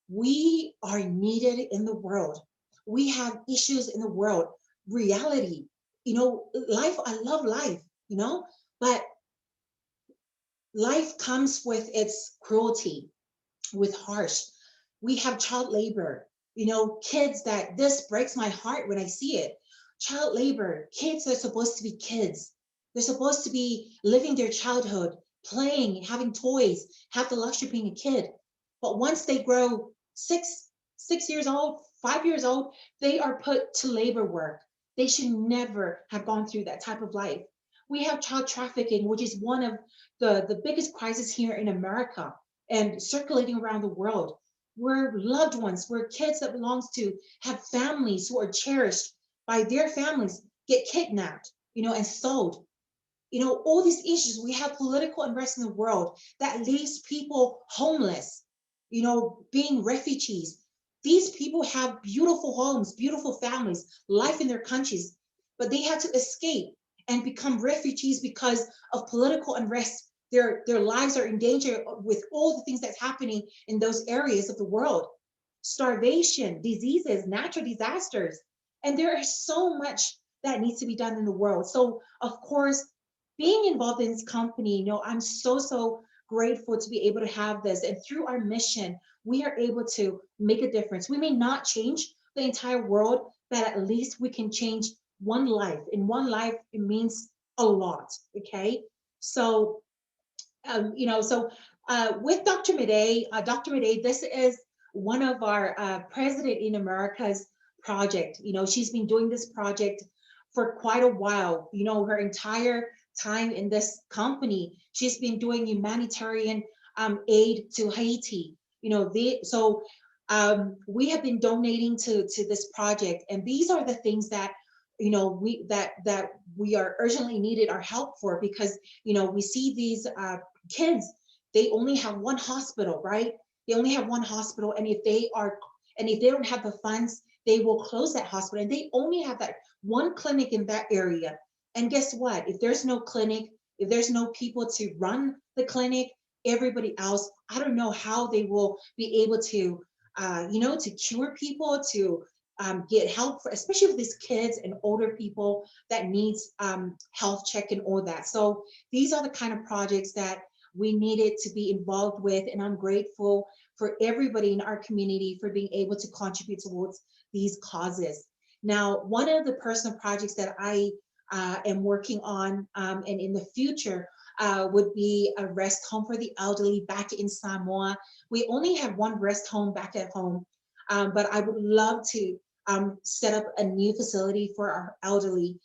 we are needed in the world. We have issues in the world, reality, you know, life. I love life, you know, but life comes with its cruelty, with harsh. We have child labor, you know, kids that, this breaks my heart when I see it. Child labor, kids are supposed to be kids. They're supposed to be living their childhood, playing, having toys, have the luxury of being a kid. But once they grow 6 years old, 5 years old, they are put to labor work. They should never have gone through that type of life. We have child trafficking, which is one of the biggest crises here in America and circulating around the world, where loved ones, where kids that belongs to have families who are cherished by their families get kidnapped, you know, and sold. You know, all these issues. We have political unrest in the world that leaves people homeless, you know, being refugees. These people have beautiful homes, beautiful families, life in their countries, but they had to escape and become refugees because of political unrest. Their lives are in danger with all the things that's happening in those areas of the world. Starvation, diseases, natural disasters. And there is so much that needs to be done in the world. So, of course, being involved in this company, you know, I'm so grateful to be able to have this. And through our mission, we are able to make a difference. We may not change the entire world, but at least we can change one life. In one life, it means a lot. Okay. So, you know, so with Dr. Mede, this is one of our President in America's project. You know, she's been doing this project for quite a while. You know, her entire time in this company, she's been doing humanitarian aid to Haiti. You know, we have been donating to this project, and these are the things that, you know, we are urgently needed our help for, because, you know, we see these kids, they only have one hospital, right? They only have one hospital, and if they don't have the funds, they will close that hospital, and they only have that one clinic in that area. And guess what? If there's no clinic, if there's no people to run the clinic, everybody else, I don't know how they will be able to, you know, to cure people, to get help for, especially with these kids and older people that needs health check and all that. So these are the kind of projects that we needed to be involved with, and I'm grateful for everybody in our community for being able to contribute towards these causes. Now, one of the personal projects that I am working on, and in the future, would be a rest home for the elderly back in Samoa. We only have one rest home back at home, but I would love to set up a new facility for our elderly.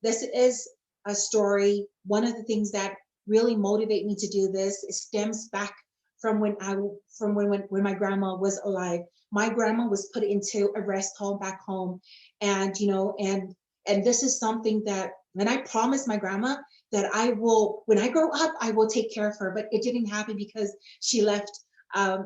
This is a story. One of the things that really motivate me to do this, it stems back from when my grandma was alive. My grandma was put into a rest home back home, and you know, and this is something that, when I promised my grandma that I will, when I grow up, I will take care of her, but it didn't happen because she left.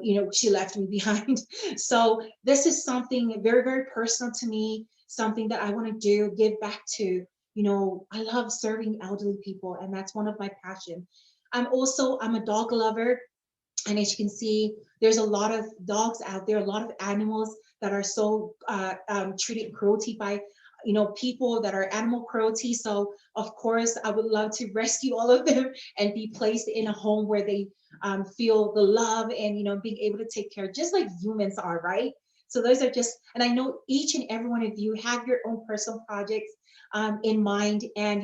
You know, she left me behind. So this is something very personal to me, something that I want to do, give back to. You know, I love serving elderly people, and that's one of my passions. I'm a dog lover. And as you can see, there's a lot of dogs out there, a lot of animals that are so treated cruelty by, people that are animal cruelty. So of course, I would love to rescue all of them and be placed in a home where they feel the love and, being able to take care, just like humans are, right? So those are just, and I know each and every one of you have your own personal projects in mind, and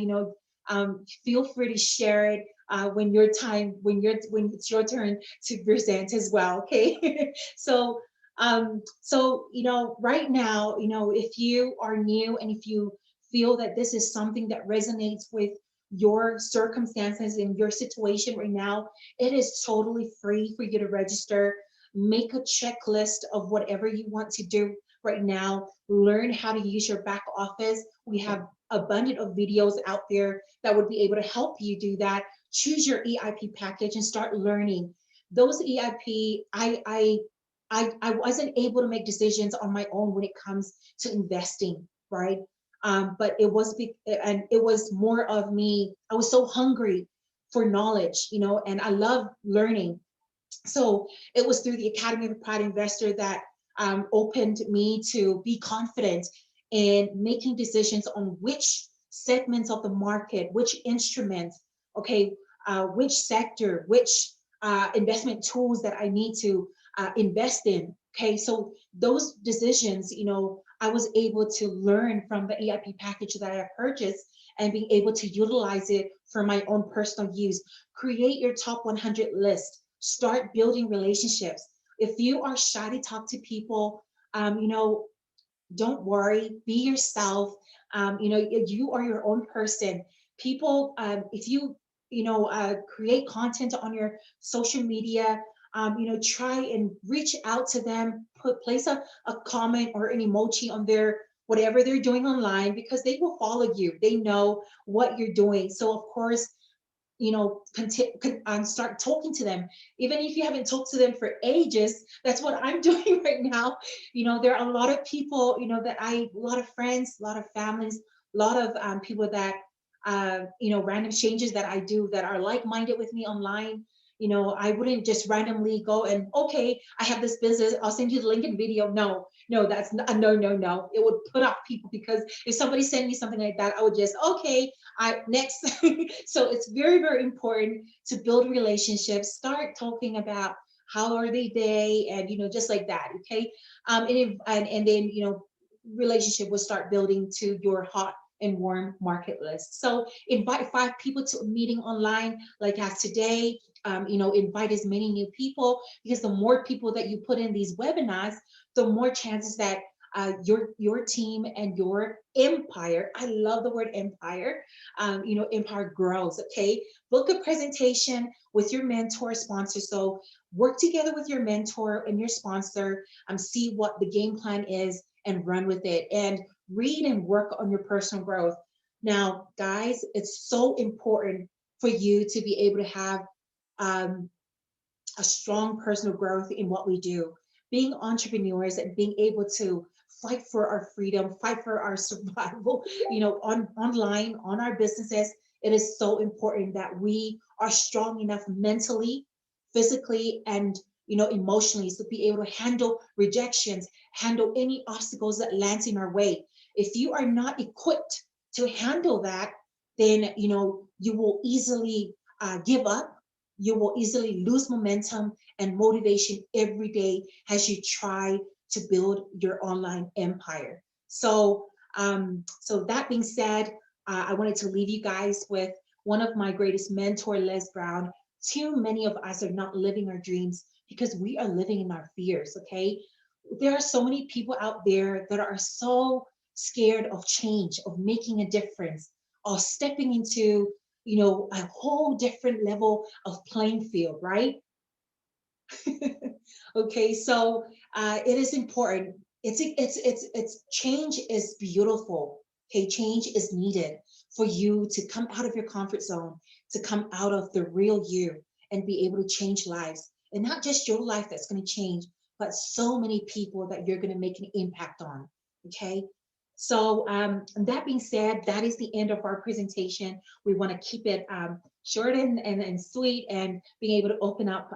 feel free to share it when it's your turn to present as well. Okay, so right now, if you are new and if you feel that this is something that resonates with your circumstances in your situation right now, it is totally free for you to register. Make a checklist of whatever you want to do right now. Learn how to use your back office. We have abundant of videos out there that would be able to help you do that. Choose your EIP package and start learning. Those EIP, I wasn't able to make decisions on my own when it comes to investing, right? But it was more of me. I was so hungry for knowledge, and I love learning. So it was through the Academy of a Private Investor that opened me to be confident in making decisions on which segments of the market, which instruments, okay, which sector, which investment tools that I need to invest in. Okay, so those decisions, I was able to learn from the EIP package that I purchased and being able to utilize it for my own personal use. Create your top 100 list. Start building relationships. If you are shy to talk to people, don't worry, be yourself. You are your own person. People, if you, create content on your social media, try and reach out to them, place a comment or an emoji on their whatever they're doing online, because they will follow you. They know what you're doing. So of course, start talking to them. Even if you haven't talked to them for ages, that's what I'm doing right now. There are a lot of people, a lot of friends, a lot of families, a lot of people that, random changes that I do that are like-minded with me online. I wouldn't just randomly go and, okay, I have this business, I'll send you the link and video. No, that's not, no. It would put off people, because if somebody sent me something like that, I would just, okay, next. So it's very, very important to build relationships, start talking about how are they, and, just like that, okay? And then, relationship will start building to your hot and warm market list. So invite 5 people to a meeting online, like as today. Invite as many new people, because the more people that you put in these webinars, the more chances that your team and your empire, I love the word empire, empire grows. Okay, book a presentation with your mentor sponsor. So work together with your mentor and your sponsor, see what the game plan is and run with it, and read and work on your personal growth. Now, guys, it's so important for you to be able to have a strong personal growth in what we do. Being entrepreneurs and being able to fight for our freedom, fight for our survival, online, on our businesses, it is so important that we are strong enough mentally, physically, and emotionally, to be able to handle rejections, handle any obstacles that lands in our way. If you are not equipped to handle that, then you will easily give up. You will easily lose momentum and motivation every day as you try to build your online empire. So, so that being said, I wanted to leave you guys with one of my greatest mentor, Les Brown. Too many of us are not living our dreams because we are living in our fears, okay? There are so many people out there that are so scared of change, of making a difference, of stepping into a whole different level of playing field, right? Okay, so it is important. It's change is beautiful. Okay, change is needed for you to come out of your comfort zone, to come out of the real you and be able to change lives. And not just your life that's going to change, but so many people that you're going to make an impact on. Okay, so that being said, that is the end of our presentation. We want to keep it short and sweet, and being able to open up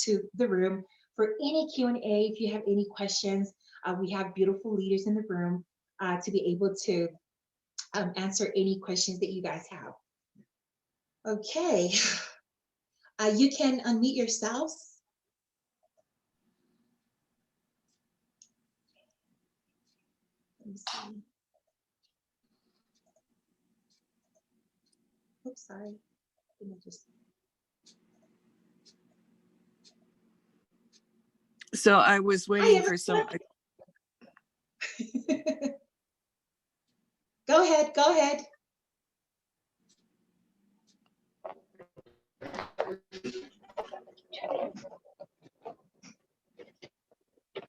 to the room for any Q&A. If you have any questions, we have beautiful leaders in the room to be able to answer any questions that you guys have. Okay, you can unmute yourselves. Let me see. Oops, sorry. So I was waiting for some. Go ahead, go ahead.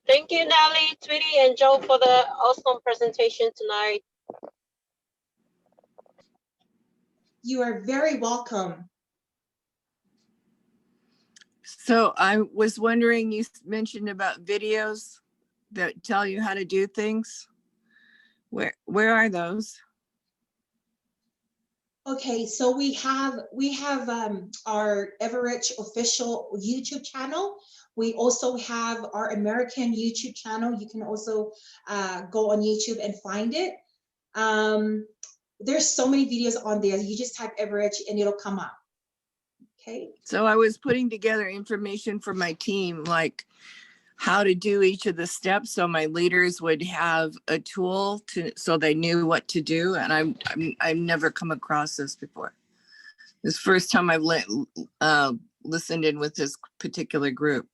Thank you, Nelly, Tweety, and Joe for the awesome presentation tonight. You are very welcome. So I was wondering, you mentioned about videos that tell you how to do things. Where are those? Okay, so we have our Everett official YouTube channel. We also have our American YouTube channel. You can also go on YouTube and find it. There's so many videos on there. You just type Everett and it'll come up. Okay. So I was putting together information for my team, like how to do each of the steps, so my leaders would have a tool so they knew what to do. And I've never come across this before. This first time I've listened in with this particular group.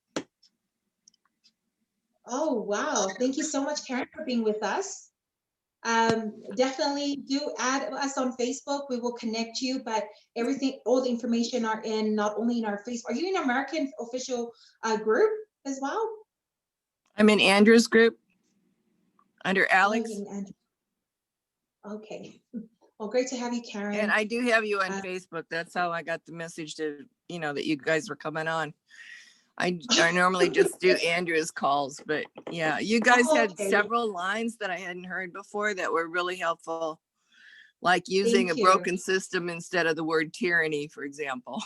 Oh, wow. Thank you so much, Karen, for being with us. Definitely do add us on Facebook. We will connect you, but all the information are in, not only in our Facebook. Are you in American official group as well? I'm in Andrew's group under Alex. Okay. Well, great to have you, Karen. And I do have you on Facebook. That's how I got the message to, that you guys were coming on. I normally just do Andrew's calls, but yeah, you guys had several lines that I hadn't heard before that were really helpful, like using a broken system instead of the word tyranny, for example.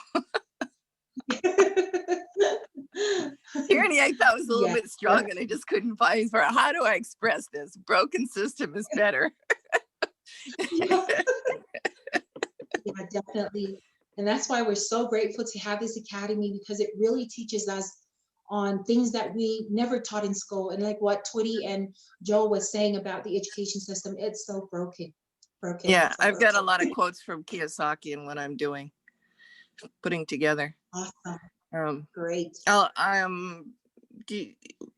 Tyranny, I thought was a little bit strong, and I just couldn't find for how do I express this? Broken system is better. Yeah, definitely. And that's why we're so grateful to have this academy, because it really teaches us on things that we never taught in school. And like what Tweety and Joel was saying about the education system, it's so broken. Yeah, I've got a lot of quotes from Kiyosaki in what I'm doing, putting together. Awesome. Great.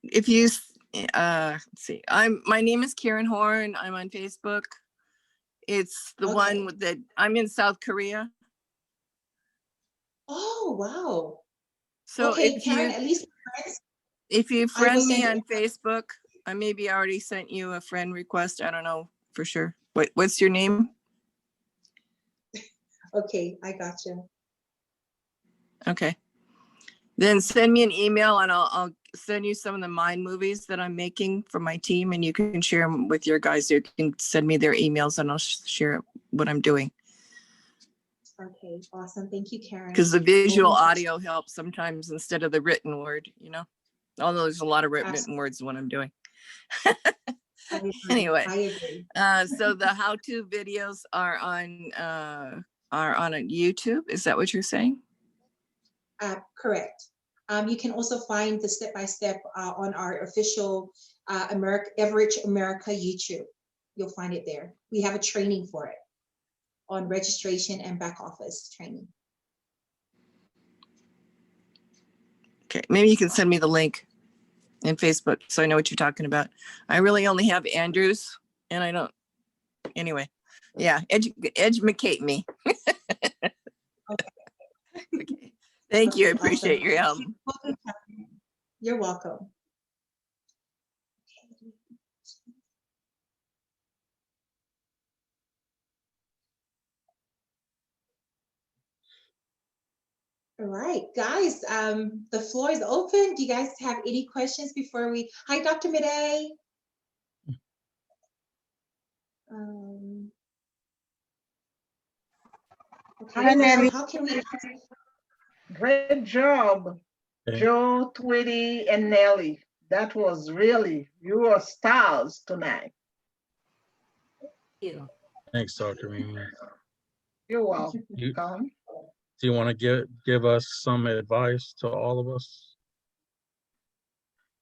If you let's see, my name is Karen Horn. I'm on Facebook. It's the one with I'm in South Korea. Oh, wow. So okay, Karen, at least if you friend me on Facebook, I maybe already sent you a friend request. I don't know for sure. What's your name? Okay, I got you. Okay. Then send me an email and I'll send you some of the mind movies that I'm making for my team, and you can share them with your guys. You can send me their emails and I'll share what I'm doing. Okay, awesome. Thank you, Karen. Because the visual audio helps sometimes instead of the written word, although there's a lot of written words in what I'm doing. Anyway, I agree. So the how-to videos are on a YouTube. Is that what you're saying? Correct. You can also find the step-by-step on our official Everett America YouTube. You'll find it there. We have a training for it on registration and back office training. Okay, maybe you can send me the link in Facebook so I know what you're talking about. I really only have Andrews, and I don't. Anyway, yeah, educate me. Okay. Thank you. I appreciate your help. You're welcome. All right, guys, the floor is open. Do you guys have any questions before we? Hi, Dr. Midday. Okay, hi, Nelly. how can we? Great job, Joe, Tweety, and Nelly. That was really, you are stars tonight. Thank you. Thanks, Dr. Mimi. You're welcome. Do you want to give us some advice to all of us?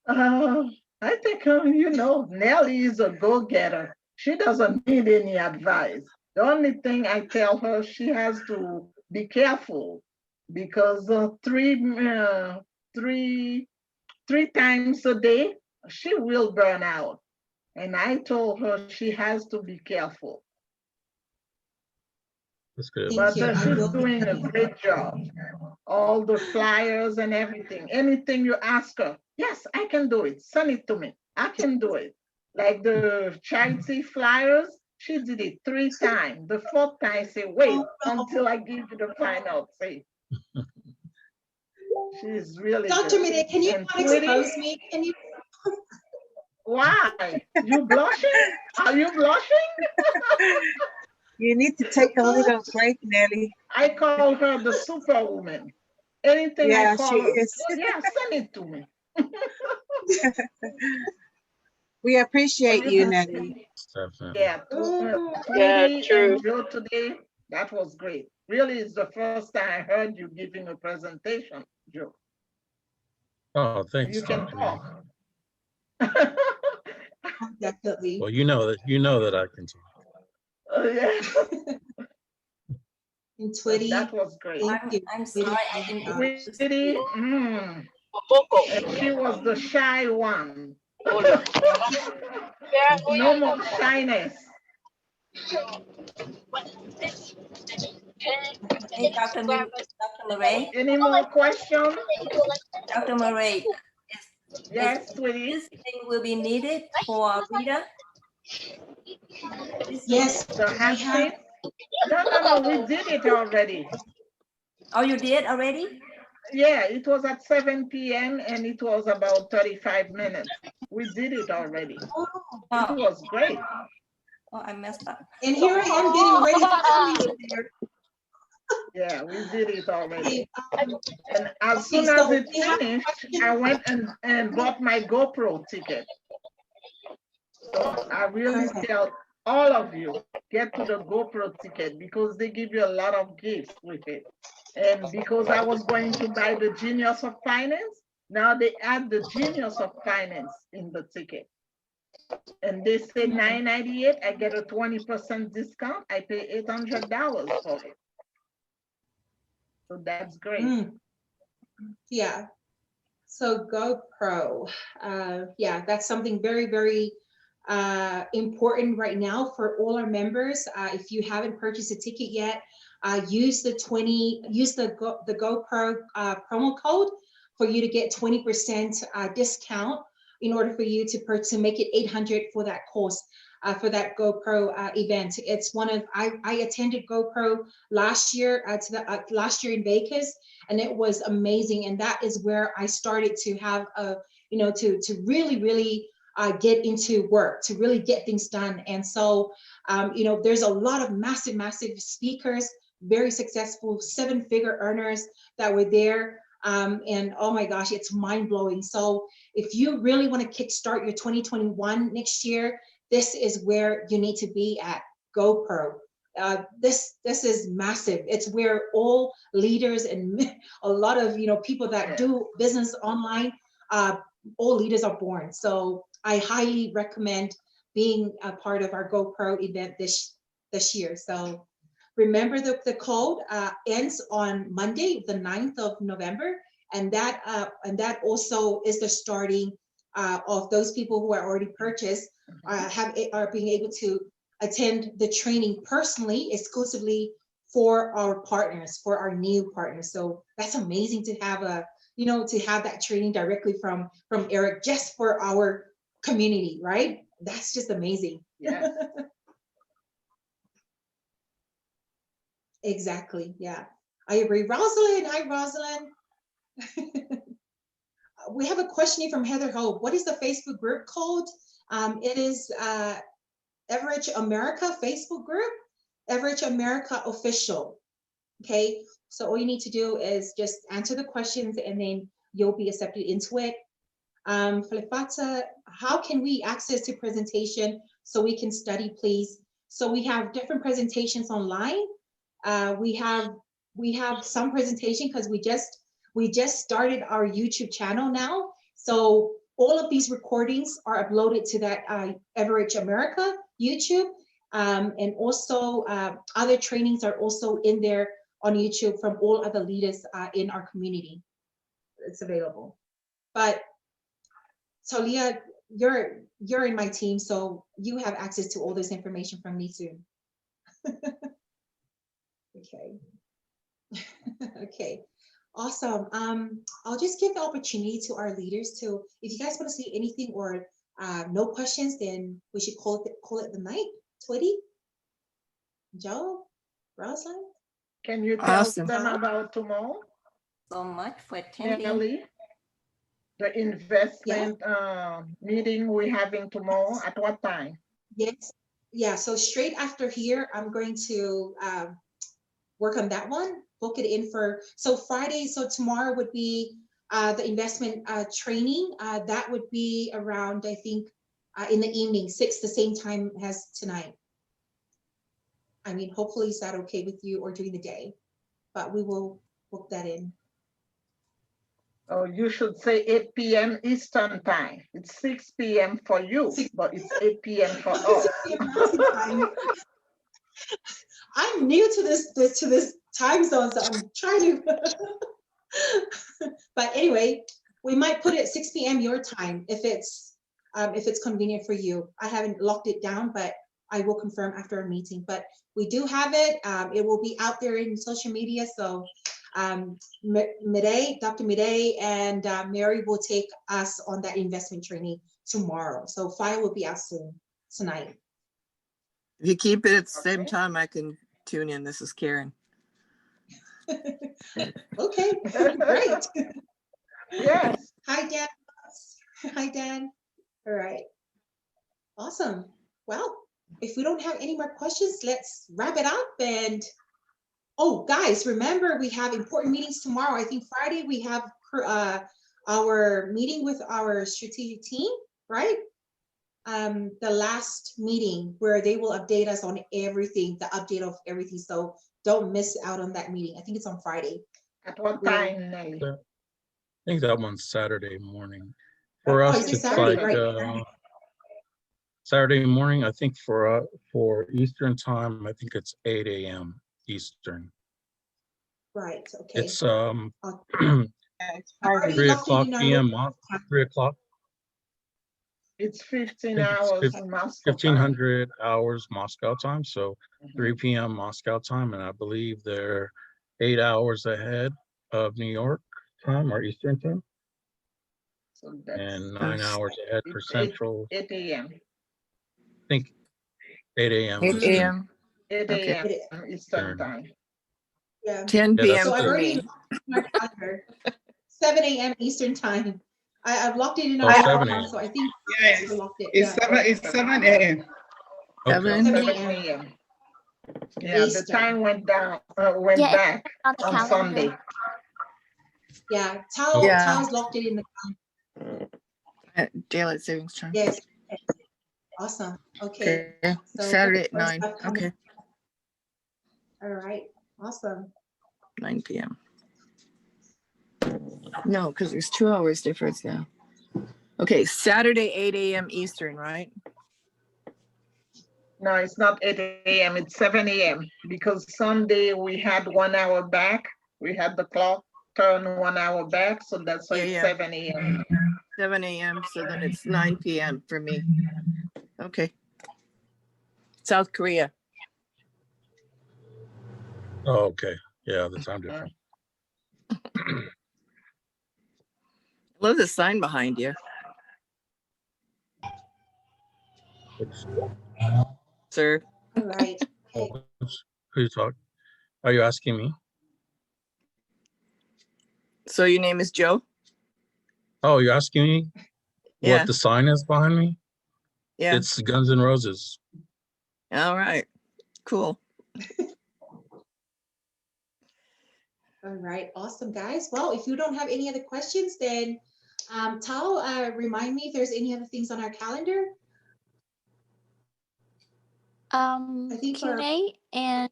I think, you know, Nellie is a go-getter. She doesn't need any advice. The only thing I tell her, she has to be careful because three times a day, she will burn out. And I told her she has to be careful. That's good. But Thank you. she's doing a great job. All the flyers and everything. Anything you ask her, yes, I can do it. Send it to me. I can do it. Like the charity flyers, she did it 3 times. The 4th time, I say, wait until I give you the final say. She's really Dr. good. Mide, can you And not expose me? Can you? Why? You blushing? Are you blushing? You need to take a little break, Nelly. I call her the superwoman. Anything I call her, yeah, send it to me. We appreciate you, Nelly. Yeah, true. Joe today, that was great. Really, it's the first time I heard you giving a presentation, Joe. Oh, thanks. You can talk. Definitely. Well, you know that I can talk. Yeah. And Twitty, that was great. I'm sorry I didn't. Twitty, and she was the shy one. No more shyness. Hey, Dr. Murray. Any more questions? Dr. Murray. Yes, Twitty. This thing will be needed for reader. Yes. The hat sheet? No, we did it already. Oh, you did already? Yeah, it was at 7 p.m. and it was about 35 minutes. We did it already. Oh. It was great. Oh, I messed up. And here I am getting ready to come in there. Yeah, we did it already. And as soon as it finished, I went and bought my GoPro ticket. So I really tell all of you, get to the GoPro ticket because they give you a lot of gifts with it. And because I was going to buy the Genius of Finance, now they add the Genius of Finance in the ticket. And they say $9.98, I get a 20% discount. I pay $800 for it. So that's great. Yeah. So GoPro, yeah, that's something very, very important right now for all our members. If you haven't purchased a ticket yet, use the GoPro promo code for you to get 20% discount in order for you to make it $800 for that course. For that GoPro event. It's one of, I attended GoPro last year last year in Vegas, and it was amazing. And that is where I started to have to really get into work, to really get things done. And so, there's a lot of massive speakers, very successful 7-figure earners that were there. And oh my gosh, it's mind blowing. So if you really want to kickstart your 2021 next year, this is where you need to be at GoPro. This is massive. It's where all leaders and a lot of people that do business online, all leaders are born. So I highly recommend being a part of our GoPro event this year. So remember the code ends on Monday, the 9th of November, and that also is the starting of those people who are already purchased are being able to attend the training personally, exclusively for our partners, for our new partners. So that's amazing to have to have that training directly from Eric just for our community, right? That's just amazing. Yeah. Exactly. Yeah, I agree. Rosalind, hi, Rosalind. We have a question here from Heather Hope. What is the Facebook group called? It is Average America Facebook group, Average America Official. Okay, so all you need to do is just answer the questions and then you'll be accepted into it. Falifata, how can we access the presentation so we can study, please? So we have different presentations online. We have some presentation because we just started our YouTube channel now. So all of these recordings are uploaded to that Average America YouTube. And also other trainings are also in there on YouTube from all other leaders in our community. It's available. But Talia, you're in my team, so you have access to all this information from me too. Okay. Okay. Awesome. I'll just give the opportunity to our leaders to, if you guys want to say anything or no questions, then we should call it the night. Twitty, Joe, Rosalind. Can you tell Awesome. them about tomorrow? So much for attending. Nelly, the investment meeting we're having tomorrow, at what time? Yes. Yeah. So straight after here, I'm going to work on that one, book it in for, so Friday, so tomorrow would be the investment training. That would be around, I think, in the evening, 6, the same time as tonight. I mean, hopefully is that okay with you, or during the day, but we will book that in. Oh, you should say 8 p.m. Eastern time. It's 6 p.m. for you, but it's 8 p.m. for us. I'm new to this time zone, so I'm trying to. But anyway, we might put it at 6 p.m. your time if it's convenient for you. I haven't locked it down, but I will confirm after our meeting. But we do have it. It will be out there in social media. So Midday, Dr. Midday and Mary will take us on that investment training tomorrow. So file will be out soon tonight. If you keep it at the same time, I can tune in. This is Karen. Okay, great. Yes. Hi, Dan. Hi, Dan. All right. Awesome. Well, if we don't have any more questions, let's wrap it up. And oh, guys, remember we have important meetings tomorrow. I think Friday we have our meeting with our strategic team, right? The last meeting where they will update us on everything, the update of everything. So don't miss out on that meeting. I think it's on Friday. At what time, Nelly? I think that one's Saturday morning. For us, it's Saturday, like right. Saturday morning. I think for Eastern time, I think it's 8 a.m. Eastern. Right. Okay. It's It's Friday. 3 o'clock p.m. 3 o'clock. It's 15 I think it's hours in Moscow 1500 hours Moscow time, so 3 p.m. Moscow time, and I believe they're 8 hours ahead of New York time or Eastern time, So that's, and 9 hours ahead for Central. 8 a.m. I think 8 a.m. 8 Eastern. a.m. 8 Okay. a.m. Eastern time. Yeah. 10 Yeah, p.m. So I've for already me. 7 a.m. Eastern time. I've locked it in Oh, our 7 account, a.m. so I think Yes, I locked it. it's Yeah. 7 a.m. Okay. 7 7 a.m. a.m. Yeah, the Eastern. time went down, went Yeah, back on the on calendar. Sunday. Yeah, Yeah. Tao's locked it in the Daylight savings time. yes. Awesome. Okay. Okay. So Saturday at more 9. stuff coming. Okay. All right. Awesome. 9 p.m. No, because there's 2 hours difference now. Okay, Saturday, 8 a.m. Eastern, right? No, it's not 8 a.m. It's 7 a.m. because Sunday we had 1 hour back. We had the clock turn 1 hour back, so that's why it's 7 a.m. 7 a.m. So then it's 9 p.m. for me. Okay. South Korea. Oh, okay. Yeah, the time difference. Love the sign behind you. Sir. All right. Okay. Who you talk? Are you asking me? So your name is Joe? Oh, you're asking me Yeah. what the sign is behind me? Yeah. It's Guns N' Roses. All right. Cool. All right. Awesome, guys. Well, if you don't have any other questions, then Tao, remind me if there's any other things on our calendar. I think for Q&A, and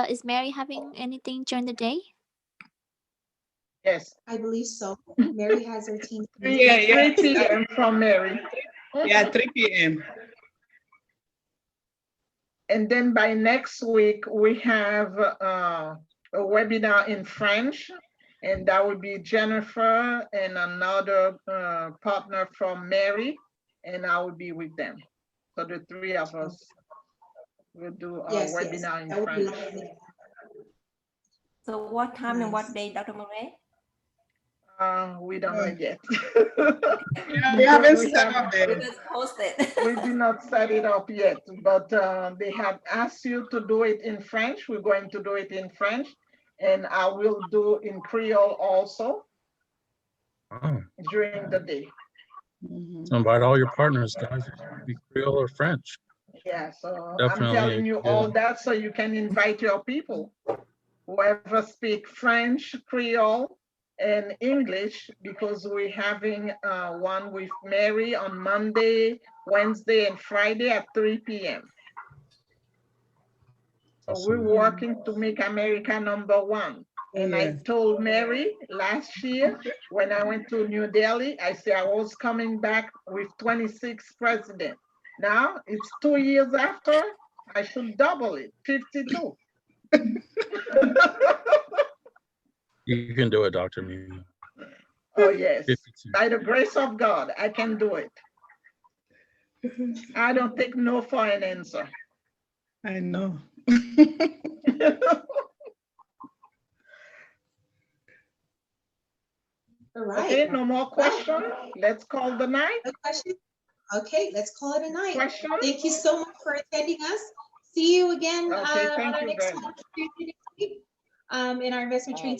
is Mary having anything during the day? Yes. I believe so. Mary has her team. 3 p.m. from Mary. Yeah, 3 p.m. And then by next week, we have a webinar in French, and that will be Jennifer and another partner from Mary, and I will be with them. So the three of us will do a webinar in French. So what time and what day, Dr. Murray? We don't know yet. Yeah, we haven't set up there. We did not set it up yet, but they have asked you to do it in French. We're going to do it in French, and I will do in Creole also during the day. So invite all your partners, guys. It could be Creole or French. Yeah, so Definitely, I'm telling you all that so you can invite your people. Whoever speak French, Creole, and English, because we're having one with Mary on Monday, Wednesday, and Friday at 3 p.m. So we're working to make America #1. And I told Mary last year when I went to New Delhi, I said I was coming back with 26 presidents. Now it's 2 years after, I should double it, 52. You can do it, Dr. Mimi. Oh, yes. 52. By the grace of God, I can do it. I don't take no for an answer. I know. All right. Okay, no more questions. Let's call the night. No question? Okay, let's call it a night. Question? Thank you so much for attending us. See you again Okay, on thank our you next very much. in our investment training.